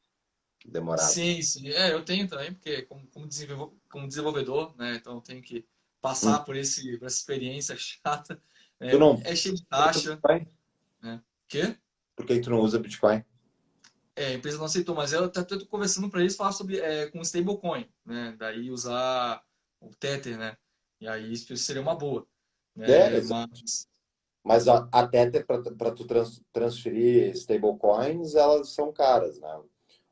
Demorado. Sim, sim. Eu tenho também, porque como desenvolvedor, né, então eu tenho que Hum. passar por essa experiência chata. Tu não É cheio de usa taxa, Bitcoin? né? Quê? Por que tu não usa Bitcoin? A empresa não aceitou, mas eu até tô conversando para eles falar sobre com stablecoin, né? Daí usar o Tether, né? E aí isso seria uma boa, né? Exato. Mas Mas até para tu transferir stablecoins, elas são caras, né?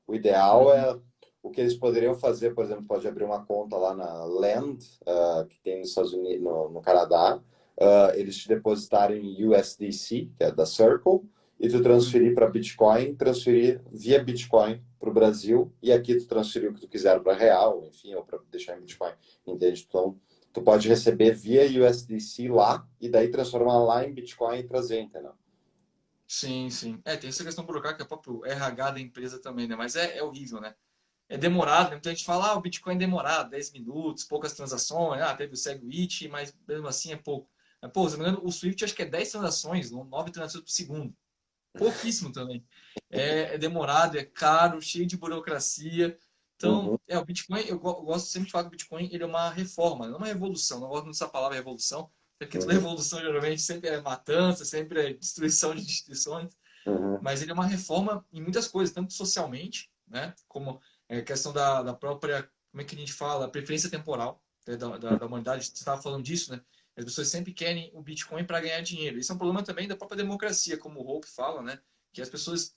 O ideal uhum, é o que eles poderiam fazer, por exemplo, pode abrir uma conta lá na Land, que tem nos Estados Unidos, no Canadá, eles te depositarem em USDC, que é da Circle, e tu uhum, transferir para Bitcoin, transferir via Bitcoin para o Brasil, e aqui tu transferir o que tu quiser para real, enfim, ou para deixar em Bitcoin, entende? Então, tu pode receber via USDC lá, e daí transformar lá em Bitcoin e trazer, entendeu? sim, sim. Tem essa questão burocrática, o próprio RH da empresa também, né? Mas é horrível, né? É demorado, né? Muita gente fala, o Bitcoin é demorado, 10 minutos, poucas transações, teve o SegWit, mas mesmo assim é pouco. Mas, pô, se não me engano, o Swift acho que é 10 transações, 9 transações por segundo. Pouquíssimo também. É demorado, é caro, cheio de burocracia. Então, Uhum, o Bitcoin, eu gosto sempre de falar que o Bitcoin ele é uma reforma, não uma revolução. Não gosto muito dessa palavra revolução, porque toda uhum, revolução geralmente sempre é matança, sempre é destruição de instituições, uhum, mas ele é uma reforma em muitas coisas, tanto socialmente, né, como a questão da própria, como é que a gente fala, preferência temporal, né, da humanidade. Você estava falando disso, né? As pessoas sempre querem o Bitcoin para ganhar dinheiro. Isso é um problema também da própria democracia, como o Hope fala, né? Que as pessoas,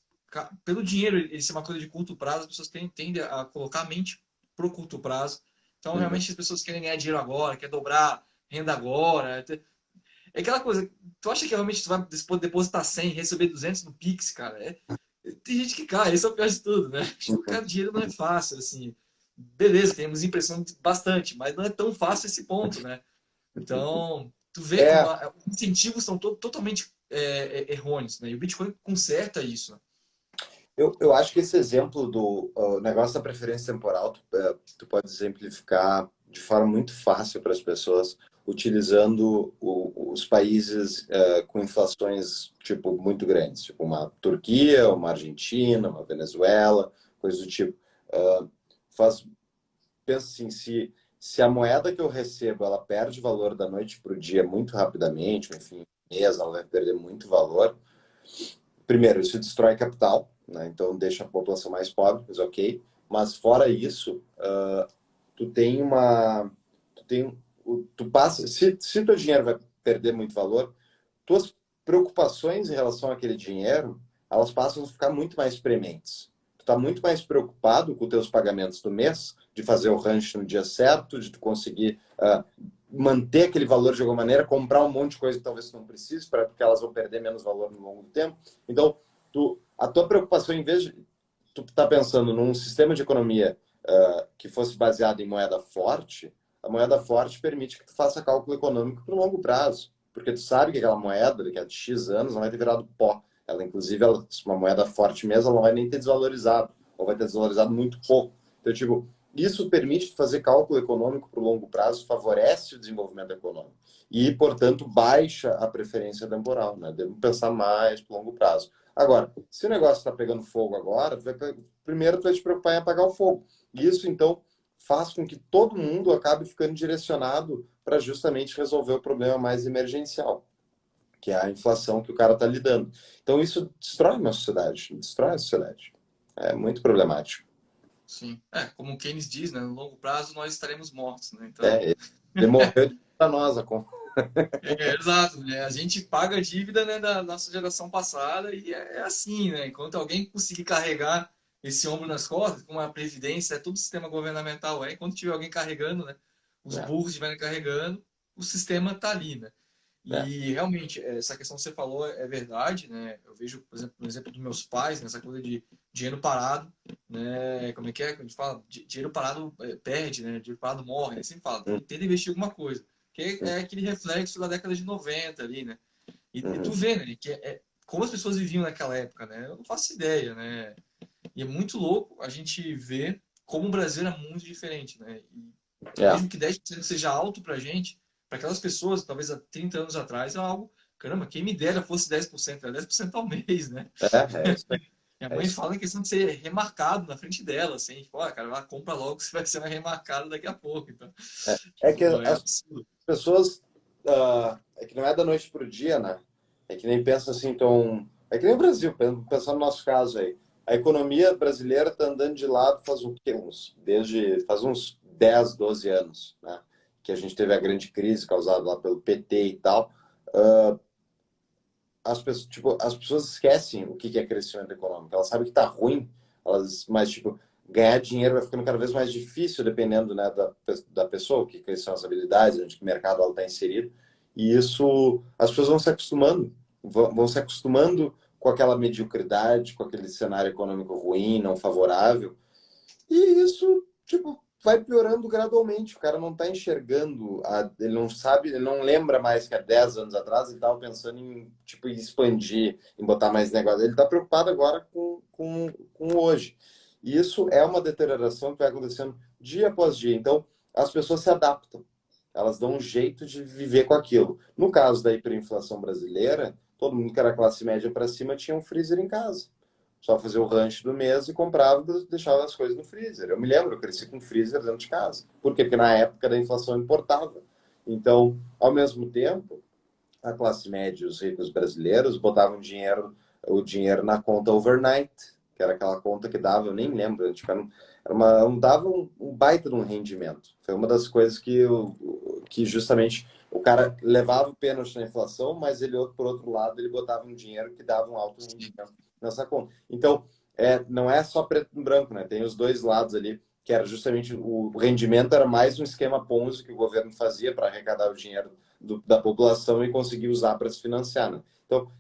pelo dinheiro, ele ser uma coisa de curto prazo, as pessoas tendem a colocar a mente para o curto prazo. Então, uhum. realmente, as pessoas querem ganhar dinheiro agora, quer dobrar renda agora. É aquela coisa, tu acha que realmente tu vai depositar 100 e receber 200 no Pix, cara? Tem gente que cai, esse é o pior de tudo, né? Colocar dinheiro não é fácil, assim. Beleza, temos impressão bastante, mas não é tão fácil esse ponto, né? Então, tu vê como É, os incentivos são totalmente errôneos, né? E o Bitcoin conserta isso, né? eu acho que esse exemplo do negócio da preferência temporal, tu pode exemplificar de forma muito fácil para as pessoas, utilizando os países com inflações tipo muito grandes, tipo uma Turquia, uma Argentina, uma Venezuela, coisa do tipo. Uh, faz, pensa assim, se a moeda que eu recebo ela perde valor da noite para o dia muito rapidamente, enfim, mês ela vai perder muito valor. Primeiro, isso destrói capital, né? Então deixa a população mais pobre, mas ok. Mas fora isso, tu tem uma, tu passa, se teu dinheiro vai perder muito valor, tuas preocupações em relação àquele dinheiro, elas passam a ficar muito mais prementes. Tu está muito mais preocupado com os teus pagamentos do mês, de fazer o rancho no dia certo, de tu conseguir manter aquele valor de alguma maneira, comprar um monte de coisa que talvez tu não precise, porque elas vão perder menos valor no longo do tempo. Então, a tua preocupação, em vez de tu estar pensando num sistema de economia que fosse baseado em moeda forte, a moeda forte permite que tu faça cálculo econômico para o longo prazo, porque tu sabe que aquela moeda, daqui a X anos, não vai ter virado pó. Ela, inclusive, uma moeda forte mesmo, ela não vai nem ter desvalorizado, ou vai ter desvalorizado muito pouco. Então, tipo, isso permite fazer cálculo econômico para o longo prazo, favorece o desenvolvimento econômico e, portanto, baixa a preferência temporal, né? Devemos pensar mais para o longo prazo. Agora, se o negócio está pegando fogo agora, primeiro tu vai te preocupar em apagar o fogo. E isso, então, faz com que todo mundo acabe ficando direcionado para justamente resolver o problema mais emergencial, que é a inflação que o cara está lidando. Então, isso destrói uma sociedade, destrói a sociedade. É muito problemático. Sim. É, como o Keynes diz, né? No longo prazo nós estaremos mortos, né? Então, É, ele morreu para nós, a conta. exato, né? A gente paga a dívida, né, da nossa geração passada e é assim, né? Enquanto alguém conseguir carregar esse ombro nas costas, como a Previdência, é todo o sistema governamental enquanto tiver alguém carregando, né? Os É, burros estiverem carregando, o sistema tá ali, né? é. E realmente, essa questão que você falou é verdade, né? Eu vejo, por exemplo, no exemplo dos meus pais, nessa coisa de dinheiro parado, né? Como é que é? Quando a gente fala, dinheiro parado perde, né? Dinheiro parado morre, né? Sempre fala, Uhum, tenta investir alguma coisa. Que é aquele reflexo da década de 90 ali, né? E tu uhum. vê, né? Que como as pessoas viviam naquela época, né? Eu não faço ideia, né? E é muito louco a gente ver como o Brasil era muito diferente, né? E É, mesmo que 10% seja alto pra gente, para aquelas pessoas, talvez há 30 anos atrás, é algo, caramba, quem me dera fosse 10%, era 10% ao mês, né? é isso aí. Minha É mãe isso. fala a questão de ser remarcado na frente dela, assim, tipo, ó, cara, vai, compra logo, você vai ser mais remarcado daqui a pouco. Então, É que tipo, é as absurdo. pessoas. É que não é da noite para o dia, né? É que nem pensa assim, então. É que nem o Brasil, pensando no nosso caso aí. A economia brasileira está andando de lado faz o quê? Faz uns 10, 12 anos, né? Que a gente teve a grande crise causada lá pelo PT e tal. As pessoas esquecem o que é crescimento econômico. Elas sabem que está ruim, mas tipo, ganhar dinheiro vai ficando cada vez mais difícil dependendo, né, da pessoa, que são as habilidades, onde que mercado ela está inserido. E isso, as pessoas vão se acostumando, vão se acostumando com aquela mediocridade, com aquele cenário econômico ruim, não favorável. E isso, tipo, vai piorando gradualmente. O cara não está enxergando, ele não sabe, ele não lembra mais que há 10 anos atrás ele estava pensando em, tipo, em expandir, em botar mais negócio. Ele está preocupado agora com hoje. E isso é uma deterioração que vai acontecendo dia após dia. Então, as pessoas se adaptam. Elas dão um jeito de viver com aquilo. No caso da hiperinflação brasileira, todo mundo que era classe média para cima tinha um freezer em casa. Só fazia o rancho do mês e comprava e deixava as coisas no freezer. Eu me lembro, eu cresci com freezer dentro de casa. Por quê? Porque na época da inflação importava. Então, ao mesmo tempo, a classe média e os ricos brasileiros botavam o dinheiro na conta overnight, que era aquela conta que dava, eu nem lembro, tipo, dava um baita de um rendimento. Foi uma das coisas que justamente o cara levava o pênalti na inflação, mas ele, por outro lado, ele botava um dinheiro que dava um alto rendimento nessa conta. Então, não é só preto e branco, né? Tem os dois lados ali, que era justamente o rendimento era mais um esquema Ponzi que o governo fazia para arrecadar o dinheiro da população e conseguir usar para se financiar. Né? Então,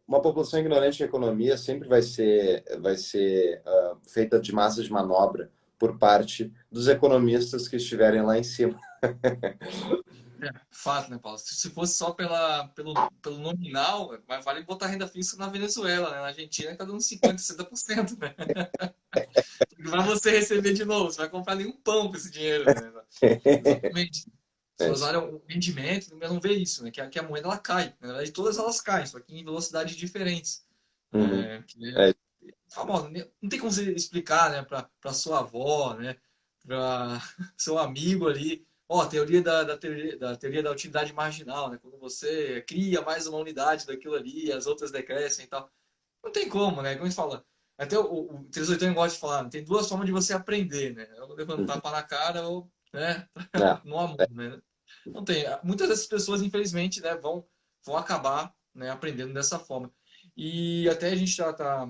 uma população ignorante de economia sempre vai ser feita de massa de manobra por parte dos economistas que estiverem lá em cima. Fato, né, Paulo? Se fosse só pelo nominal, mas vale botar renda fixa na Venezuela, né? Na Argentina está dando 50%, 60%, né? Porque vai você receber de novo, você vai comprar nenhum pão com esse dinheiro, né? Exatamente. As É pessoas isso. olham o rendimento, mas não vê isso, né? Que a moeda ela cai. Na verdade, todas elas caem, só que em velocidades diferentes. Uhum. Que É, famosa, não tem como você explicar, né, para sua avó, né, para seu amigo ali, ó, teoria da teoria da utilidade marginal, né, quando você cria mais uma unidade daquilo ali, as outras decrescem e tal. Não tem como, né, como a gente fala. Até o 381 gosta de falar, né, tem duas formas de você aprender, né, ou levando uhum. tapa na cara ou, né, É, no amor, é. né. Não tem. Muitas dessas pessoas, infelizmente, né, vão acabar, né, aprendendo dessa forma. E até a gente já tá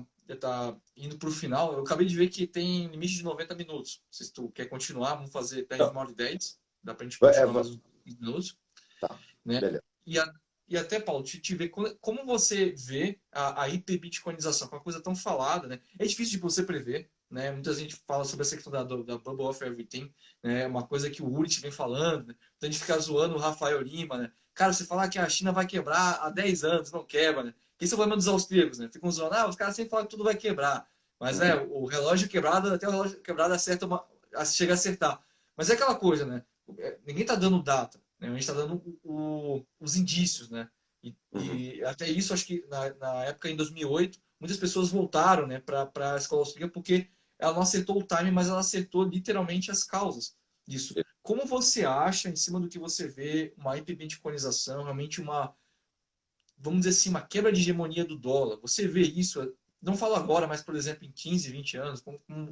indo para o final. Eu acabei de ver que tem limite de 90 minutos. Não sei se tu quer continuar, vamos fazer até Então, 1h10. Dá para a gente vai- é, continuar vai- mais uns 15 minutos, tá, né? beleza. E, e até, Paulo, te ver como você vê a hiperbitcoinização, que é uma coisa tão falada, né? É difícil de você prever, né? Muita gente fala sobre essa questão da Bubble of Everything, né? Uma coisa que o Urit vem falando, né? Então a gente fica zoando o Rafael Lima, né? Cara, você falar que a China vai quebrar há 10 anos, não quebra, né? Esse é o problema dos austríacos, né? Ficam zoando, os caras sempre falam que tudo vai quebrar. Mas, Uhum. o relógio quebrado, até o relógio quebrado chega a acertar. Mas é aquela coisa, né? Ninguém tá dando data, né? A gente está dando os indícios, né? Uhum. E até isso, acho que na época, em 2008, muitas pessoas voltaram, né, para a escola austríaca porque ela não acertou o time, mas ela acertou literalmente as causas disso. Como você acha, em cima do que você vê, uma hiperbitcoinização, realmente uma, vamos dizer assim, uma quebra de hegemonia do dólar? Você vê isso, não falo agora, mas, por exemplo, em 15, 20 anos,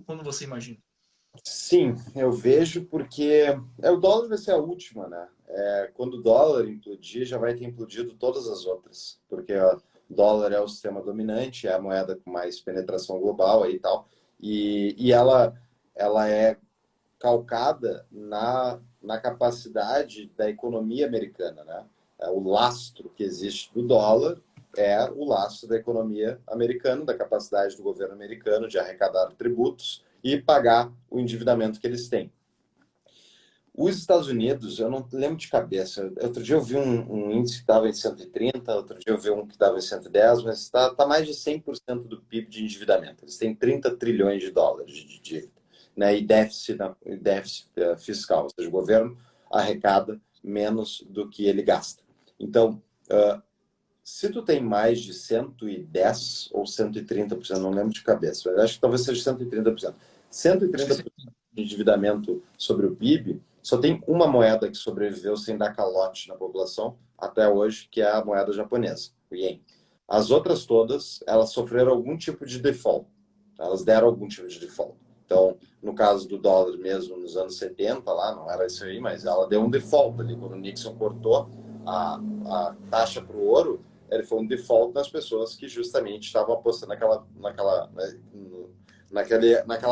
quando você imagina? Sim, eu vejo porque o dólar vai ser a última, né? Quando o dólar implodir, já vai ter implodido todas as outras, porque o dólar é o sistema dominante, é a moeda com mais penetração global aí e tal, e ela é calcada na capacidade da economia americana, né? O lastro que existe do dólar é o lastro da economia americana, da capacidade do governo americano de arrecadar tributos e pagar o endividamento que eles têm. Os Estados Unidos, eu não lembro de cabeça. Outro dia eu vi um índice que estava em 130, outro dia eu vi um que estava em 110, mas está mais de 100% do PIB de endividamento. Eles têm 30 trilhões de dólares de dívida, né? E déficit fiscal, ou seja, o governo arrecada menos do que ele gasta. Então, se tu tem mais de 110 ou 130%, não lembro de cabeça, mas acho que talvez seja 130%. Acho que 130% de endividamento sobre o PIB, só tem uma moeda que sobreviveu sem dar calote na população até hoje, que é a moeda japonesa, o ien. As outras todas, elas sofreram algum tipo de default. Elas deram algum tipo de default. Então, no caso do dólar mesmo, nos anos 70, lá, não era isso aí, mas ela deu um default ali. Quando o Nixon cortou a taxa para o ouro, ele foi um default nas pessoas que justamente estavam apostando naquela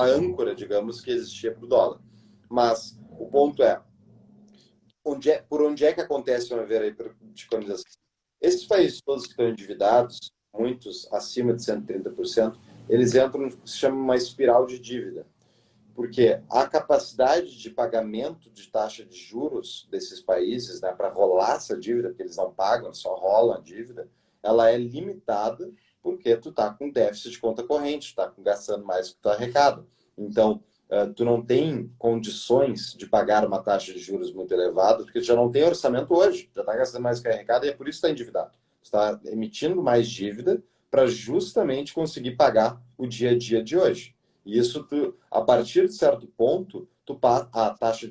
âncora, digamos, que existia para o dólar. Mas o ponto é, por onde é que acontece uma hiperbitcoinização? Esses países todos que estão endividados, muitos acima de 130%, eles entram no que se chama uma espiral de dívida. Porque a capacidade de pagamento de taxa de juros desses países, né, para rolar essa dívida, porque eles não pagam, só rolam a dívida, ela é limitada porque tu está com déficit de conta corrente, está gastando mais do que tu arrecada. Então, tu não tem condições de pagar uma taxa de juros muito elevada, porque tu já não tem orçamento hoje, já está gastando mais do que arrecada e é por isso que está endividado. Tu está emitindo mais dívida para justamente conseguir pagar o dia a dia de hoje. E isso, a partir de certo ponto, a taxa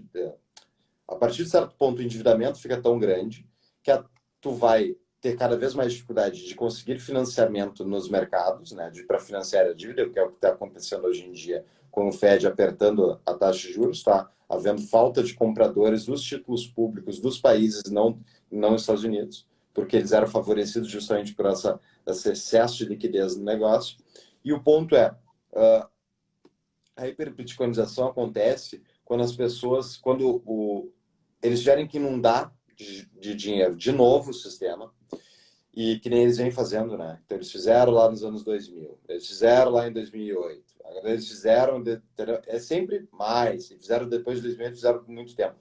a partir de certo ponto o endividamento fica tão grande que tu vai ter cada vez mais dificuldade de conseguir financiamento nos mercados, né, para financiar a dívida, que é o que está acontecendo hoje em dia com o Fed apertando a taxa de juros, está havendo falta de compradores dos títulos públicos dos países não Estados Unidos, porque eles eram favorecidos justamente por esse excesso de liquidez no negócio. E o ponto é, a hiperbitcoinização acontece quando as pessoas, eles tiverem que inundar de dinheiro de novo o sistema, e que nem eles vêm fazendo, né? Então, eles fizeram lá nos anos 2000, eles fizeram lá em 2008, agora eles fizeram, é sempre mais, e fizeram depois de 2008, fizeram por muito tempo.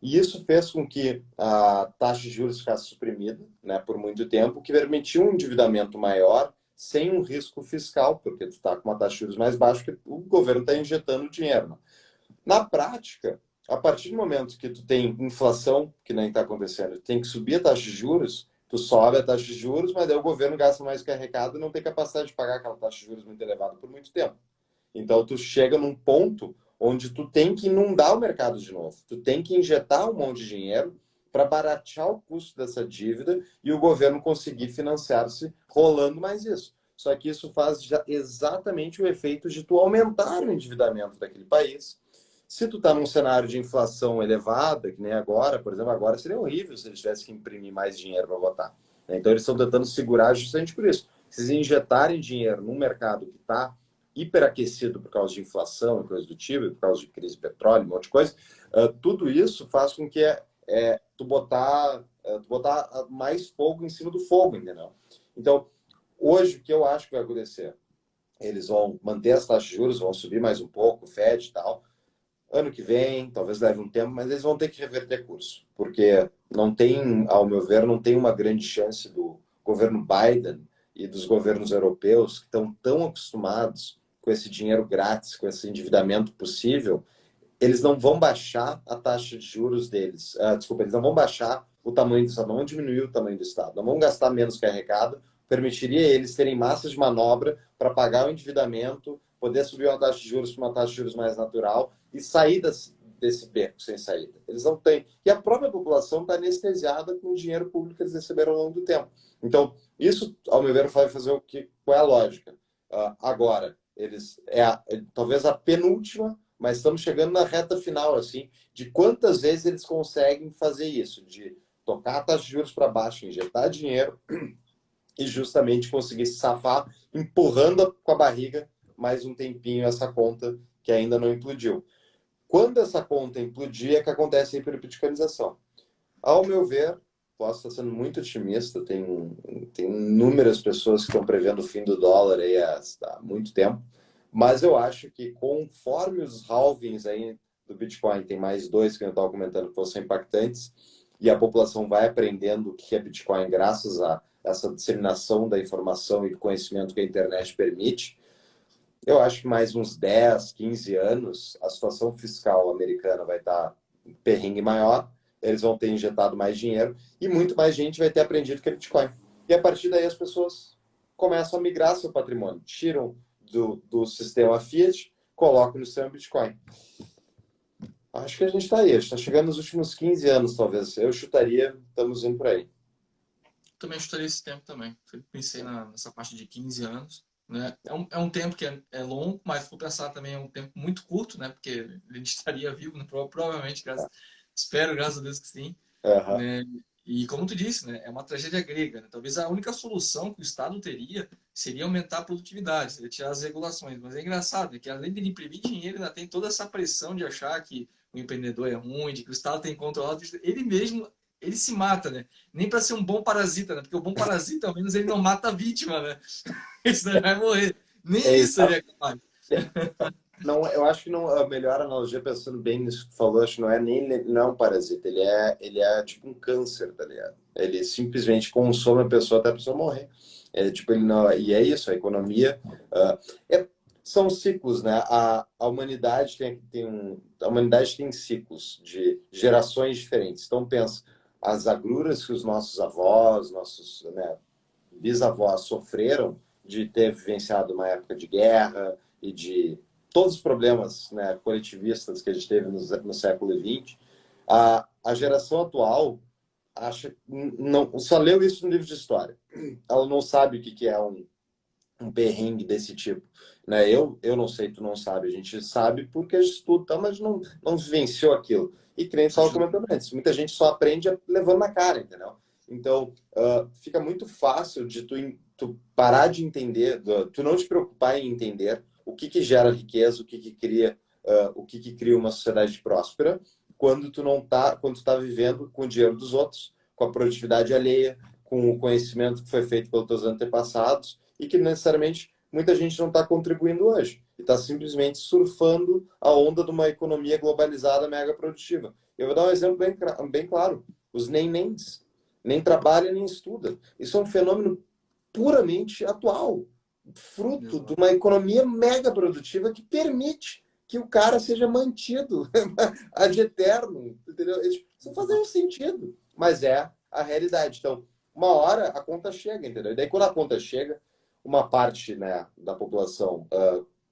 E isso fez com que a taxa de juros ficasse suprimida, né, por muito tempo, que permitiu um endividamento maior, sem um risco fiscal, porque tu está com uma taxa de juros mais baixa, que o governo está injetando dinheiro. Né? Na prática, a partir do momento que tu tem inflação, que nem está acontecendo, tu tem que subir a taxa de juros, tu sobe a taxa de juros, mas daí o governo gasta mais que arrecada e não tem capacidade de pagar aquela taxa de juros muito elevada por muito tempo. Então, tu chega num ponto onde tu tem que inundar o mercado de novo. Tu tem que injetar um monte de dinheiro para baratear o custo dessa dívida e o governo conseguir financiar-se rolando mais isso. Só que isso faz exatamente o efeito de tu aumentar o endividamento daquele país. Se tu está num cenário de inflação elevada, que nem agora, por exemplo, agora seria horrível se eles tivessem que imprimir mais dinheiro para votar. Então, eles estão tentando segurar justamente por isso. Se eles injetarem dinheiro num mercado que está hiperaquecido por causa de inflação e coisa do tipo, por causa de crise de petróleo, um monte de coisa, tudo isso faz com que tu botar mais fogo em cima do fogo, entendeu? Então, hoje, o que eu acho que vai acontecer? Eles vão manter as taxas de juros, vão subir mais um pouco, o Fed e tal. Ano que vem, talvez leve um tempo, mas eles vão ter que reverter curso, porque não tem, ao meu ver, não tem uma grande chance do governo Biden e dos governos europeus que estão tão acostumados com esse dinheiro grátis, com esse endividamento possível, eles não vão baixar a taxa de juros deles. Desculpa, eles não vão baixar o tamanho do Estado, não vamos diminuir o tamanho do Estado, não vamos gastar menos que arrecada, permitiria eles terem massas de manobra para pagar o endividamento, poder subir uma taxa de juros para uma taxa de juros mais natural e sair desse beco sem saída. Eles não têm. E a própria população está anestesiada com o dinheiro público que eles receberam ao longo do tempo. Então, isso, ao meu ver, vai fazer qual é a lógica. Agora, talvez a penúltima, mas estamos chegando na reta final, assim, de quantas vezes eles conseguem fazer isso, de tocar a taxa de juros para baixo, injetar dinheiro e justamente conseguir se safar, empurrando com a barriga mais um tempinho essa conta que ainda não implodiu. Quando essa conta implodir, é que acontece a hiperbitcoinização. Ao meu ver, posso estar sendo muito otimista, tem inúmeras pessoas que estão prevendo o fim do dólar aí há muito tempo, mas eu acho que conforme os halvings aí do Bitcoin, tem mais dois que eu estava comentando que vão ser impactantes, e a população vai aprendendo o que é Bitcoin graças a essa disseminação da informação e do conhecimento que a internet permite. Eu acho que mais uns 10, 15 anos, a situação fiscal americana vai estar um perrengue maior, eles vão ter injetado mais dinheiro e muito mais gente vai ter aprendido que é Bitcoin. E a partir daí as pessoas começam a migrar seu patrimônio, tiram do sistema Fiat, colocam no sistema Bitcoin. Acho que a gente está aí, a gente está chegando nos últimos 15 anos, talvez. Eu chutaria, estamos indo por aí. Também chutaria esse tempo também. Pensei nessa parte de 15 anos. Né? É um tempo que é longo, mas por pensar também é um tempo muito curto, né? Porque a gente estaria vivo, né? Provavelmente, espero, graças a Deus que sim. Uhum. Né? E como tu disse, né? É uma tragédia grega. Né? Talvez a única solução que o Estado teria seria aumentar a produtividade, seria tirar as regulações. Mas é engraçado, né? Que além de ele imprimir dinheiro, ainda tem toda essa pressão de achar que o empreendedor é ruim, de que o Estado tem controlado. Ele mesmo, ele se mata, né? Nem para ser um bom parasita, né? Porque o bom parasita, ao menos, ele não mata a vítima, né? Senão ele vai morrer. Nem É isso ele é capaz. Não, eu acho que não, a melhor analogia, pensando bem nisso que tu falou, acho que não é um parasita, ele é tipo um câncer, tá ligado? Ele simplesmente consome a pessoa até a pessoa morrer. Tipo, ele não, e é isso, a economia. Uh, são ciclos, né? A humanidade a humanidade tem ciclos de gerações diferentes. Então, pensa, as agruras que os nossos avós, nossos, né, bisavós sofreram de ter vivenciado uma época de guerra e de todos os problemas, né, coletivistas que a gente teve no século XX, a geração atual não, só leu isso no livro de história. Ela não sabe o que é um perrengue desse tipo. Né? Eu não sei, tu não sabe. A gente sabe porque a gente estuda, mas não vivenciou aquilo. E que nem estava comentando antes, muita gente só aprende levando na cara, entendeu? Então, fica muito fácil de tu parar de entender, tu não te preocupar em entender o que gera riqueza, o que cria uma sociedade próspera, quando quando tu tá vivendo com o dinheiro dos outros, com a produtividade alheia, com o conhecimento que foi feito pelos teus antepassados e que necessariamente muita gente não está contribuindo hoje e está simplesmente surfando a onda de uma economia globalizada mega produtiva. Eu vou dar um exemplo bem claro. Os nenéns nem trabalham nem estudam. Isso é um fenômeno puramente atual, fruto de uma economia mega produtiva que permite que o cara seja mantido ad eterno, entendeu? Isso não faz nenhum sentido, mas é a realidade. Então, uma hora a conta chega, entendeu? E daí quando a conta chega, uma parte, né, da população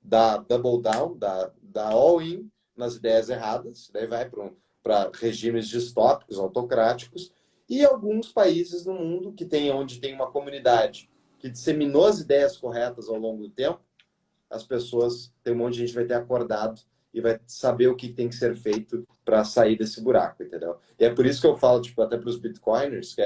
dá double down, dá all-in nas ideias erradas, daí vai para regimes distópicos, autocráticos, e alguns países no mundo onde tem uma comunidade que disseminou as ideias corretas ao longo do tempo, as pessoas, tem um monte de gente que vai ter acordado e vai saber o que tem que ser feito para sair desse buraco, entendeu? E é por isso que eu falo, tipo, até para os bitcoiners, que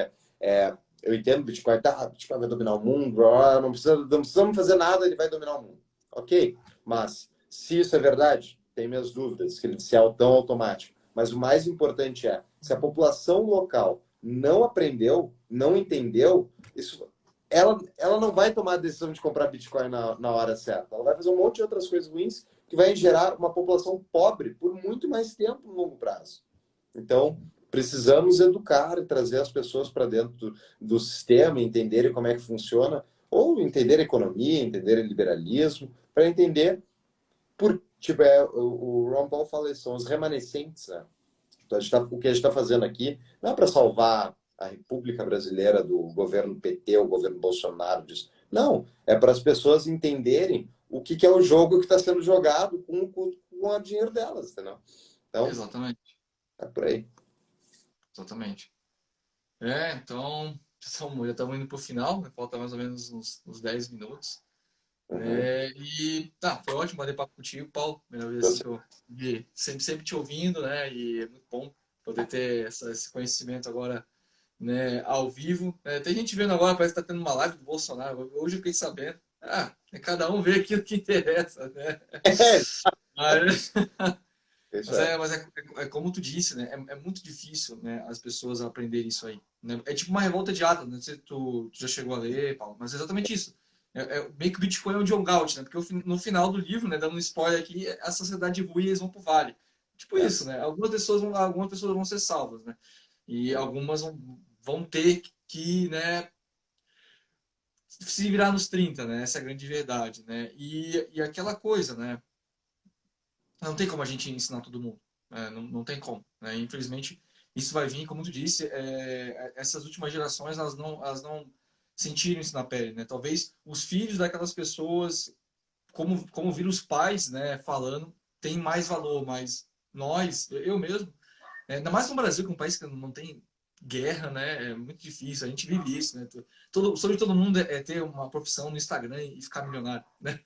eu entendo o Bitcoin, o Bitcoin vai dominar o mundo, não precisamos fazer nada, ele vai dominar o mundo. Ok, mas se isso é verdade, tem minhas dúvidas, que ele se é tão automático. Mas o mais importante é, se a população local não aprendeu, não entendeu, ela não vai tomar a decisão de comprar Bitcoin na hora certa. Ela vai fazer um monte de outras coisas ruins que vai gerar uma população pobre por muito mais tempo no longo prazo. Então, precisamos educar e trazer as pessoas para dentro do sistema, entenderem como é que funciona, ou entender a economia, entender o liberalismo, para entender tipo, o Ron Paul fala isso, são os remanescentes, né? Então, o que a gente está fazendo aqui não é para salvar a República Brasileira do governo PT, o governo Bolsonaro disso. Não, é para as pessoas entenderem o que é o jogo que está sendo jogado com o dinheiro delas, entendeu? Então, Exatamente, é por aí. exatamente. Então, já estamos indo para o final, né? Falta mais ou menos uns 10 minutos. Uhum. E tá, foi ótimo bater papo contigo, Paulo. Primeira vez assim Você- que eu vi, sempre te ouvindo, né? E é muito bom poder ter esse conhecimento agora, né, ao vivo. Tem gente vendo agora, parece que tá tendo uma live do Bolsonaro. Hoje eu fiquei sabendo. Cada um vê aquilo que interessa, né? Mas, Isso mas, é. é, mas é, é como tu disse, né? É muito difícil, né, as pessoas aprenderem isso aí, né? É tipo uma revolta de átomos, não sei se tu já chegou a ler, Paulo, mas é exatamente isso. Meio que o Bitcoin é o John Galt, né? Porque no final do livro, né, dando um spoiler aqui, a sociedade ruim e eles vão pro vale. Tipo É. isso, né? Algumas pessoas vão ser salvas, né? E algumas vão ter que, né, se virar nos 30, né? Essa é a grande verdade, né? E aquela coisa, né? Não tem como a gente ensinar todo mundo. Não tem como. Né? Infelizmente, isso vai vir, como tu disse, essas últimas gerações elas não sentiram isso na pele. Né? Talvez os filhos daquelas pessoas, como viram os pais, né, falando, tem mais valor, mas nós, eu mesmo, ainda mais no Brasil, que é um país que não tem guerra, né? É muito difícil, a gente vive isso, né? O sonho de todo mundo é ter uma profissão no Instagram e ficar milionário, né?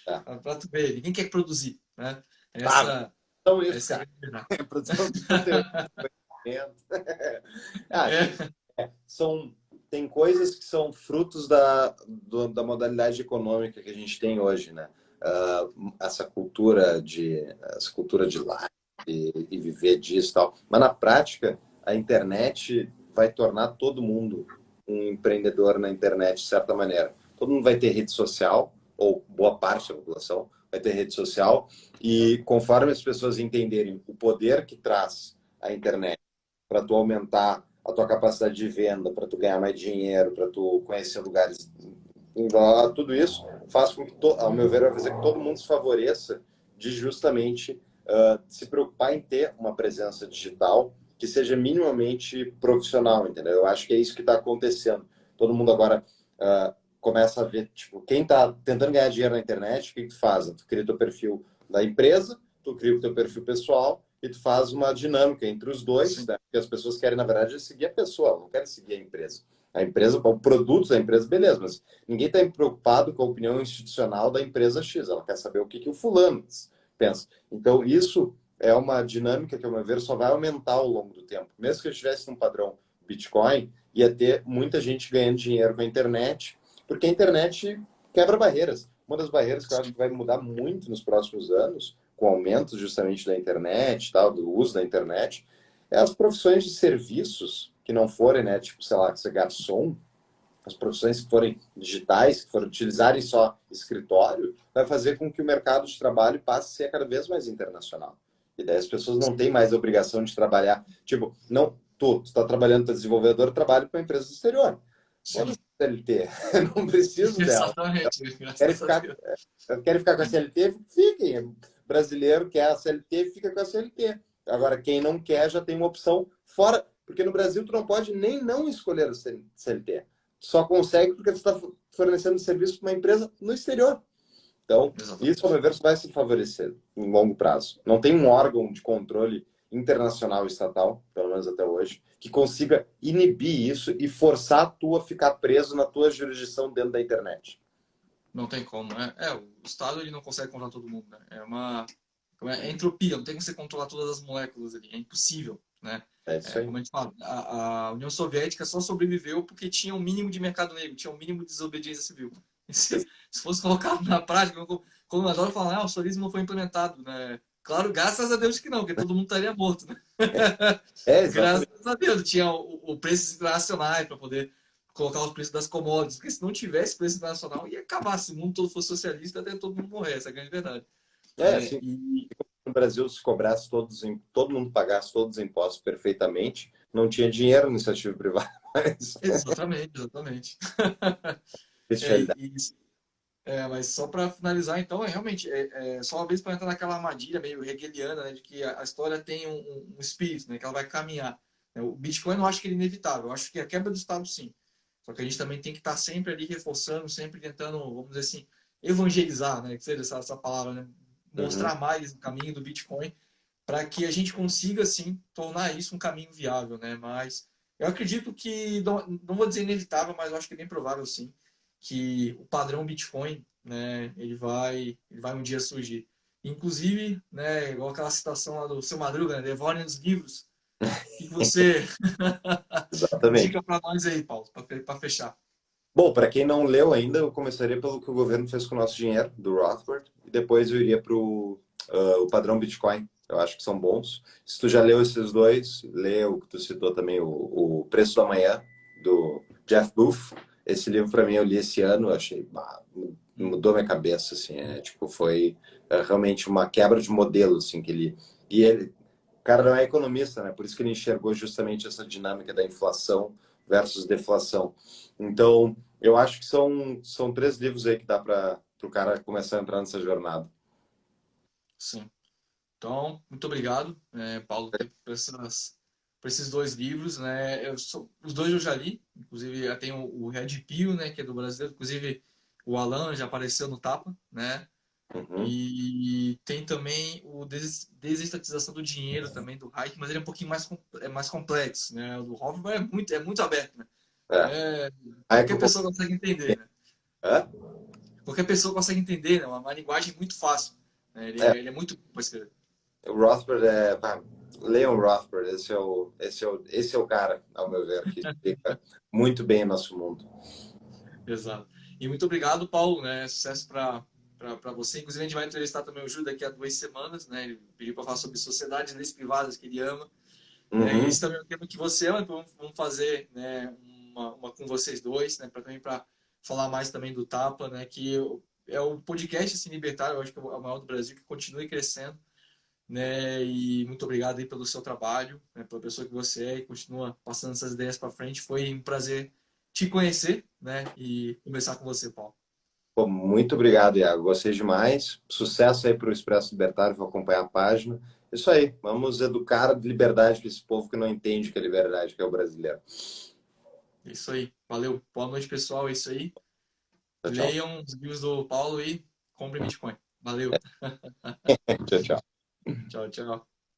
É. Pra tu ver, ninguém quer produzir, né? Ah, Essa, então isso, essa é a cara. grande verdade. É produção de conteúdo. Ah, É, são, tem coisas que são frutos da modalidade econômica que a gente tem hoje, né? Essa cultura de live e viver disso e tal. Mas na prática, a internet vai tornar todo mundo um empreendedor na internet, de certa maneira. Todo mundo vai ter rede social, ou boa parte da população vai ter rede social, e conforme as pessoas entenderem o poder que traz a internet para tu aumentar a tua capacidade de venda, para tu ganhar mais dinheiro, para tu conhecer lugares, tudo isso faz com que, ao meu ver, vai fazer com que todo mundo se favoreça de justamente se preocupar em ter uma presença digital que seja minimamente profissional, entendeu? Eu acho que é isso que está acontecendo. Todo mundo agora começa a ver, tipo, quem está tentando ganhar dinheiro na internet, o que tu faz? Tu cria teu perfil da empresa, tu cria o teu perfil pessoal e tu faz uma dinâmica entre os dois, sim, né? Porque as pessoas querem, na verdade, seguir a pessoa, não querem seguir a empresa. A empresa, o produto da empresa, beleza, mas ninguém está preocupado com a opinião institucional da empresa X, ela quer saber o que o fulano pensa. Então, isso é uma dinâmica que, ao meu ver, só vai aumentar ao longo do tempo. Mesmo que eu estivesse num padrão Bitcoin, ia ter muita gente ganhando dinheiro com a internet, porque a internet quebra barreiras. Uma das barreiras que eu acho sim. que vai mudar muito nos próximos anos, com o aumento justamente da internet, tal, do uso da internet, é as profissões de serviços que não forem, né, tipo, sei lá, ser garçom, as profissões que forem digitais, que forem utilizarem só escritório, vai fazer com que o mercado de trabalho passe a ser cada vez mais internacional. E daí as pessoas não têm mais a obrigação de trabalhar. Tipo, não, tu está trabalhando, tu é desenvolvedor, trabalha para uma empresa do exterior. Sim, Foda-se a CLT, não preciso dela. exatamente. Querem Graças a ficar, Deus. querem ficar com a CLT? Fiquem. Brasileiro quer a CLT, fica com a CLT. Agora, quem não quer já tem uma opção fora, porque no Brasil tu não pode nem não escolher a CLT. Só consegue porque tu está fornecendo serviço para uma empresa no exterior. Então, isso, ao Exatamente. meu ver, vai se favorecer em longo prazo. Não tem um órgão de controle internacional estatal, pelo menos até hoje, que consiga inibir isso e forçar a tu a ficar preso na tua jurisdição dentro da internet. Não tem como. O Estado ele não consegue controlar todo mundo, né? É entropia, não tem como você controlar todas as moléculas ali, é impossível, né? É isso aí. Como a gente fala, a União Soviética só sobreviveu porque tinha um mínimo de mercado negro, tinha um mínimo de desobediência civil. Se fosse colocado na prática, como eu adoro falar, o socialismo não foi implementado, né? Claro, graças a Deus que não, porque todo mundo estaria morto, né? É, Graças exatamente. a Deus, tinha o preços internacionais para poder colocar os preços das commodities, porque se não tivesse preço internacional, ia acabar. Se o mundo todo fosse socialista, até todo mundo morrer, essa é a grande verdade. É, assim, E no Brasil, se cobrasse todo mundo pagasse todos os impostos perfeitamente, não tinha dinheiro na iniciativa privada. Mas, exatamente, exatamente. É, bestialidade. e, Mas só para finalizar, então, realmente, só uma vez para entrar naquela armadilha meio hegeliana, né, de que a história tem um espírito, né, que ela vai caminhar. O Bitcoin eu não acho que ele é inevitável, eu acho que a quebra do Estado, sim. Só que a gente também tem que estar sempre ali reforçando, sempre tentando, vamos dizer assim, evangelizar, né, que seja essa palavra, né, Uhum. mostrar mais o caminho do Bitcoin para que a gente consiga, sim, tornar isso um caminho viável, né, mas eu acredito que, não vou dizer inevitável, mas eu acho que é bem provável, sim, que o padrão Bitcoin, né, ele vai um dia surgir. Inclusive, né, igual aquela citação lá do Seu Madruga, né, devorem os livros. O que você Exatamente. indica para nós aí, Paulo, para fechar? Bom, para quem não leu ainda, eu começaria pelo que o governo fez com o nosso dinheiro, do Rothbard, e depois eu iria para o padrão Bitcoin. Eu acho que são bons. Se tu já leu esses dois, lê o que tu citou também, o Preço do Amanhã, do Jeff Booth. Esse livro, para mim, eu li esse ano, eu achei, mudou minha cabeça, assim, tipo, foi realmente uma quebra de modelo, assim, que ele... E ele, o cara não é economista, né? Por isso que ele enxergou justamente essa dinâmica da inflação versus deflação. Então, eu acho que são três livros aí que dá para o cara começar a entrar nessa jornada. Sim. Então, muito obrigado, Paulo, por esses dois livros, né? Os dois eu já li, inclusive já tem o Red Pill, né, que é do brasileiro, inclusive o Alan já apareceu no Tapa, né? Uhum. E tem também o Desestatização do Dinheiro também do Hayek, mas ele é um pouquinho mais complexo, né? O do Hoffman é muito aberto, né? É. É, Aí que qualquer eu pessoa consegue entender, né? Hã? Qualquer pessoa consegue entender, né? Uma linguagem muito fácil, né? Ele, É, ele é muito bom para escrever. o Rothbard Leon Rothbard, esse é o cara, ao meu ver, que explica muito bem o nosso mundo. Exato. E muito obrigado, Paulo, né? Sucesso para você. Inclusive, a gente vai entrevistar também o Júlio daqui a 2 semanas, né? Ele pediu para falar sobre sociedades, leis privadas que ele ama. Né? E Uhum. esse também é um tema que você ama, então vamos fazer, né, uma com vocês dois, né? Para falar mais também do Tapa, né? Que é o podcast assim, libertário, eu acho que é o maior do Brasil, que continue crescendo. Né? E muito obrigado aí pelo seu trabalho, né? Pela pessoa que você é e continua passando essas ideias para frente. Foi um prazer te conhecer, né? E conversar com você, Paulo. Pô, muito obrigado, Iago. Gostei demais. Sucesso aí para o Expresso Libertário, vou acompanhar a página. Isso aí, vamos educar de liberdade para esse povo que não entende o que é liberdade, que é o brasileiro. É isso aí. Valeu. Boa noite, pessoal. É isso aí. Tchau, tchau. Leiam os livros do Paulo e comprem Bitcoin. Valeu. Tchau, tchau. Tchau, tchau.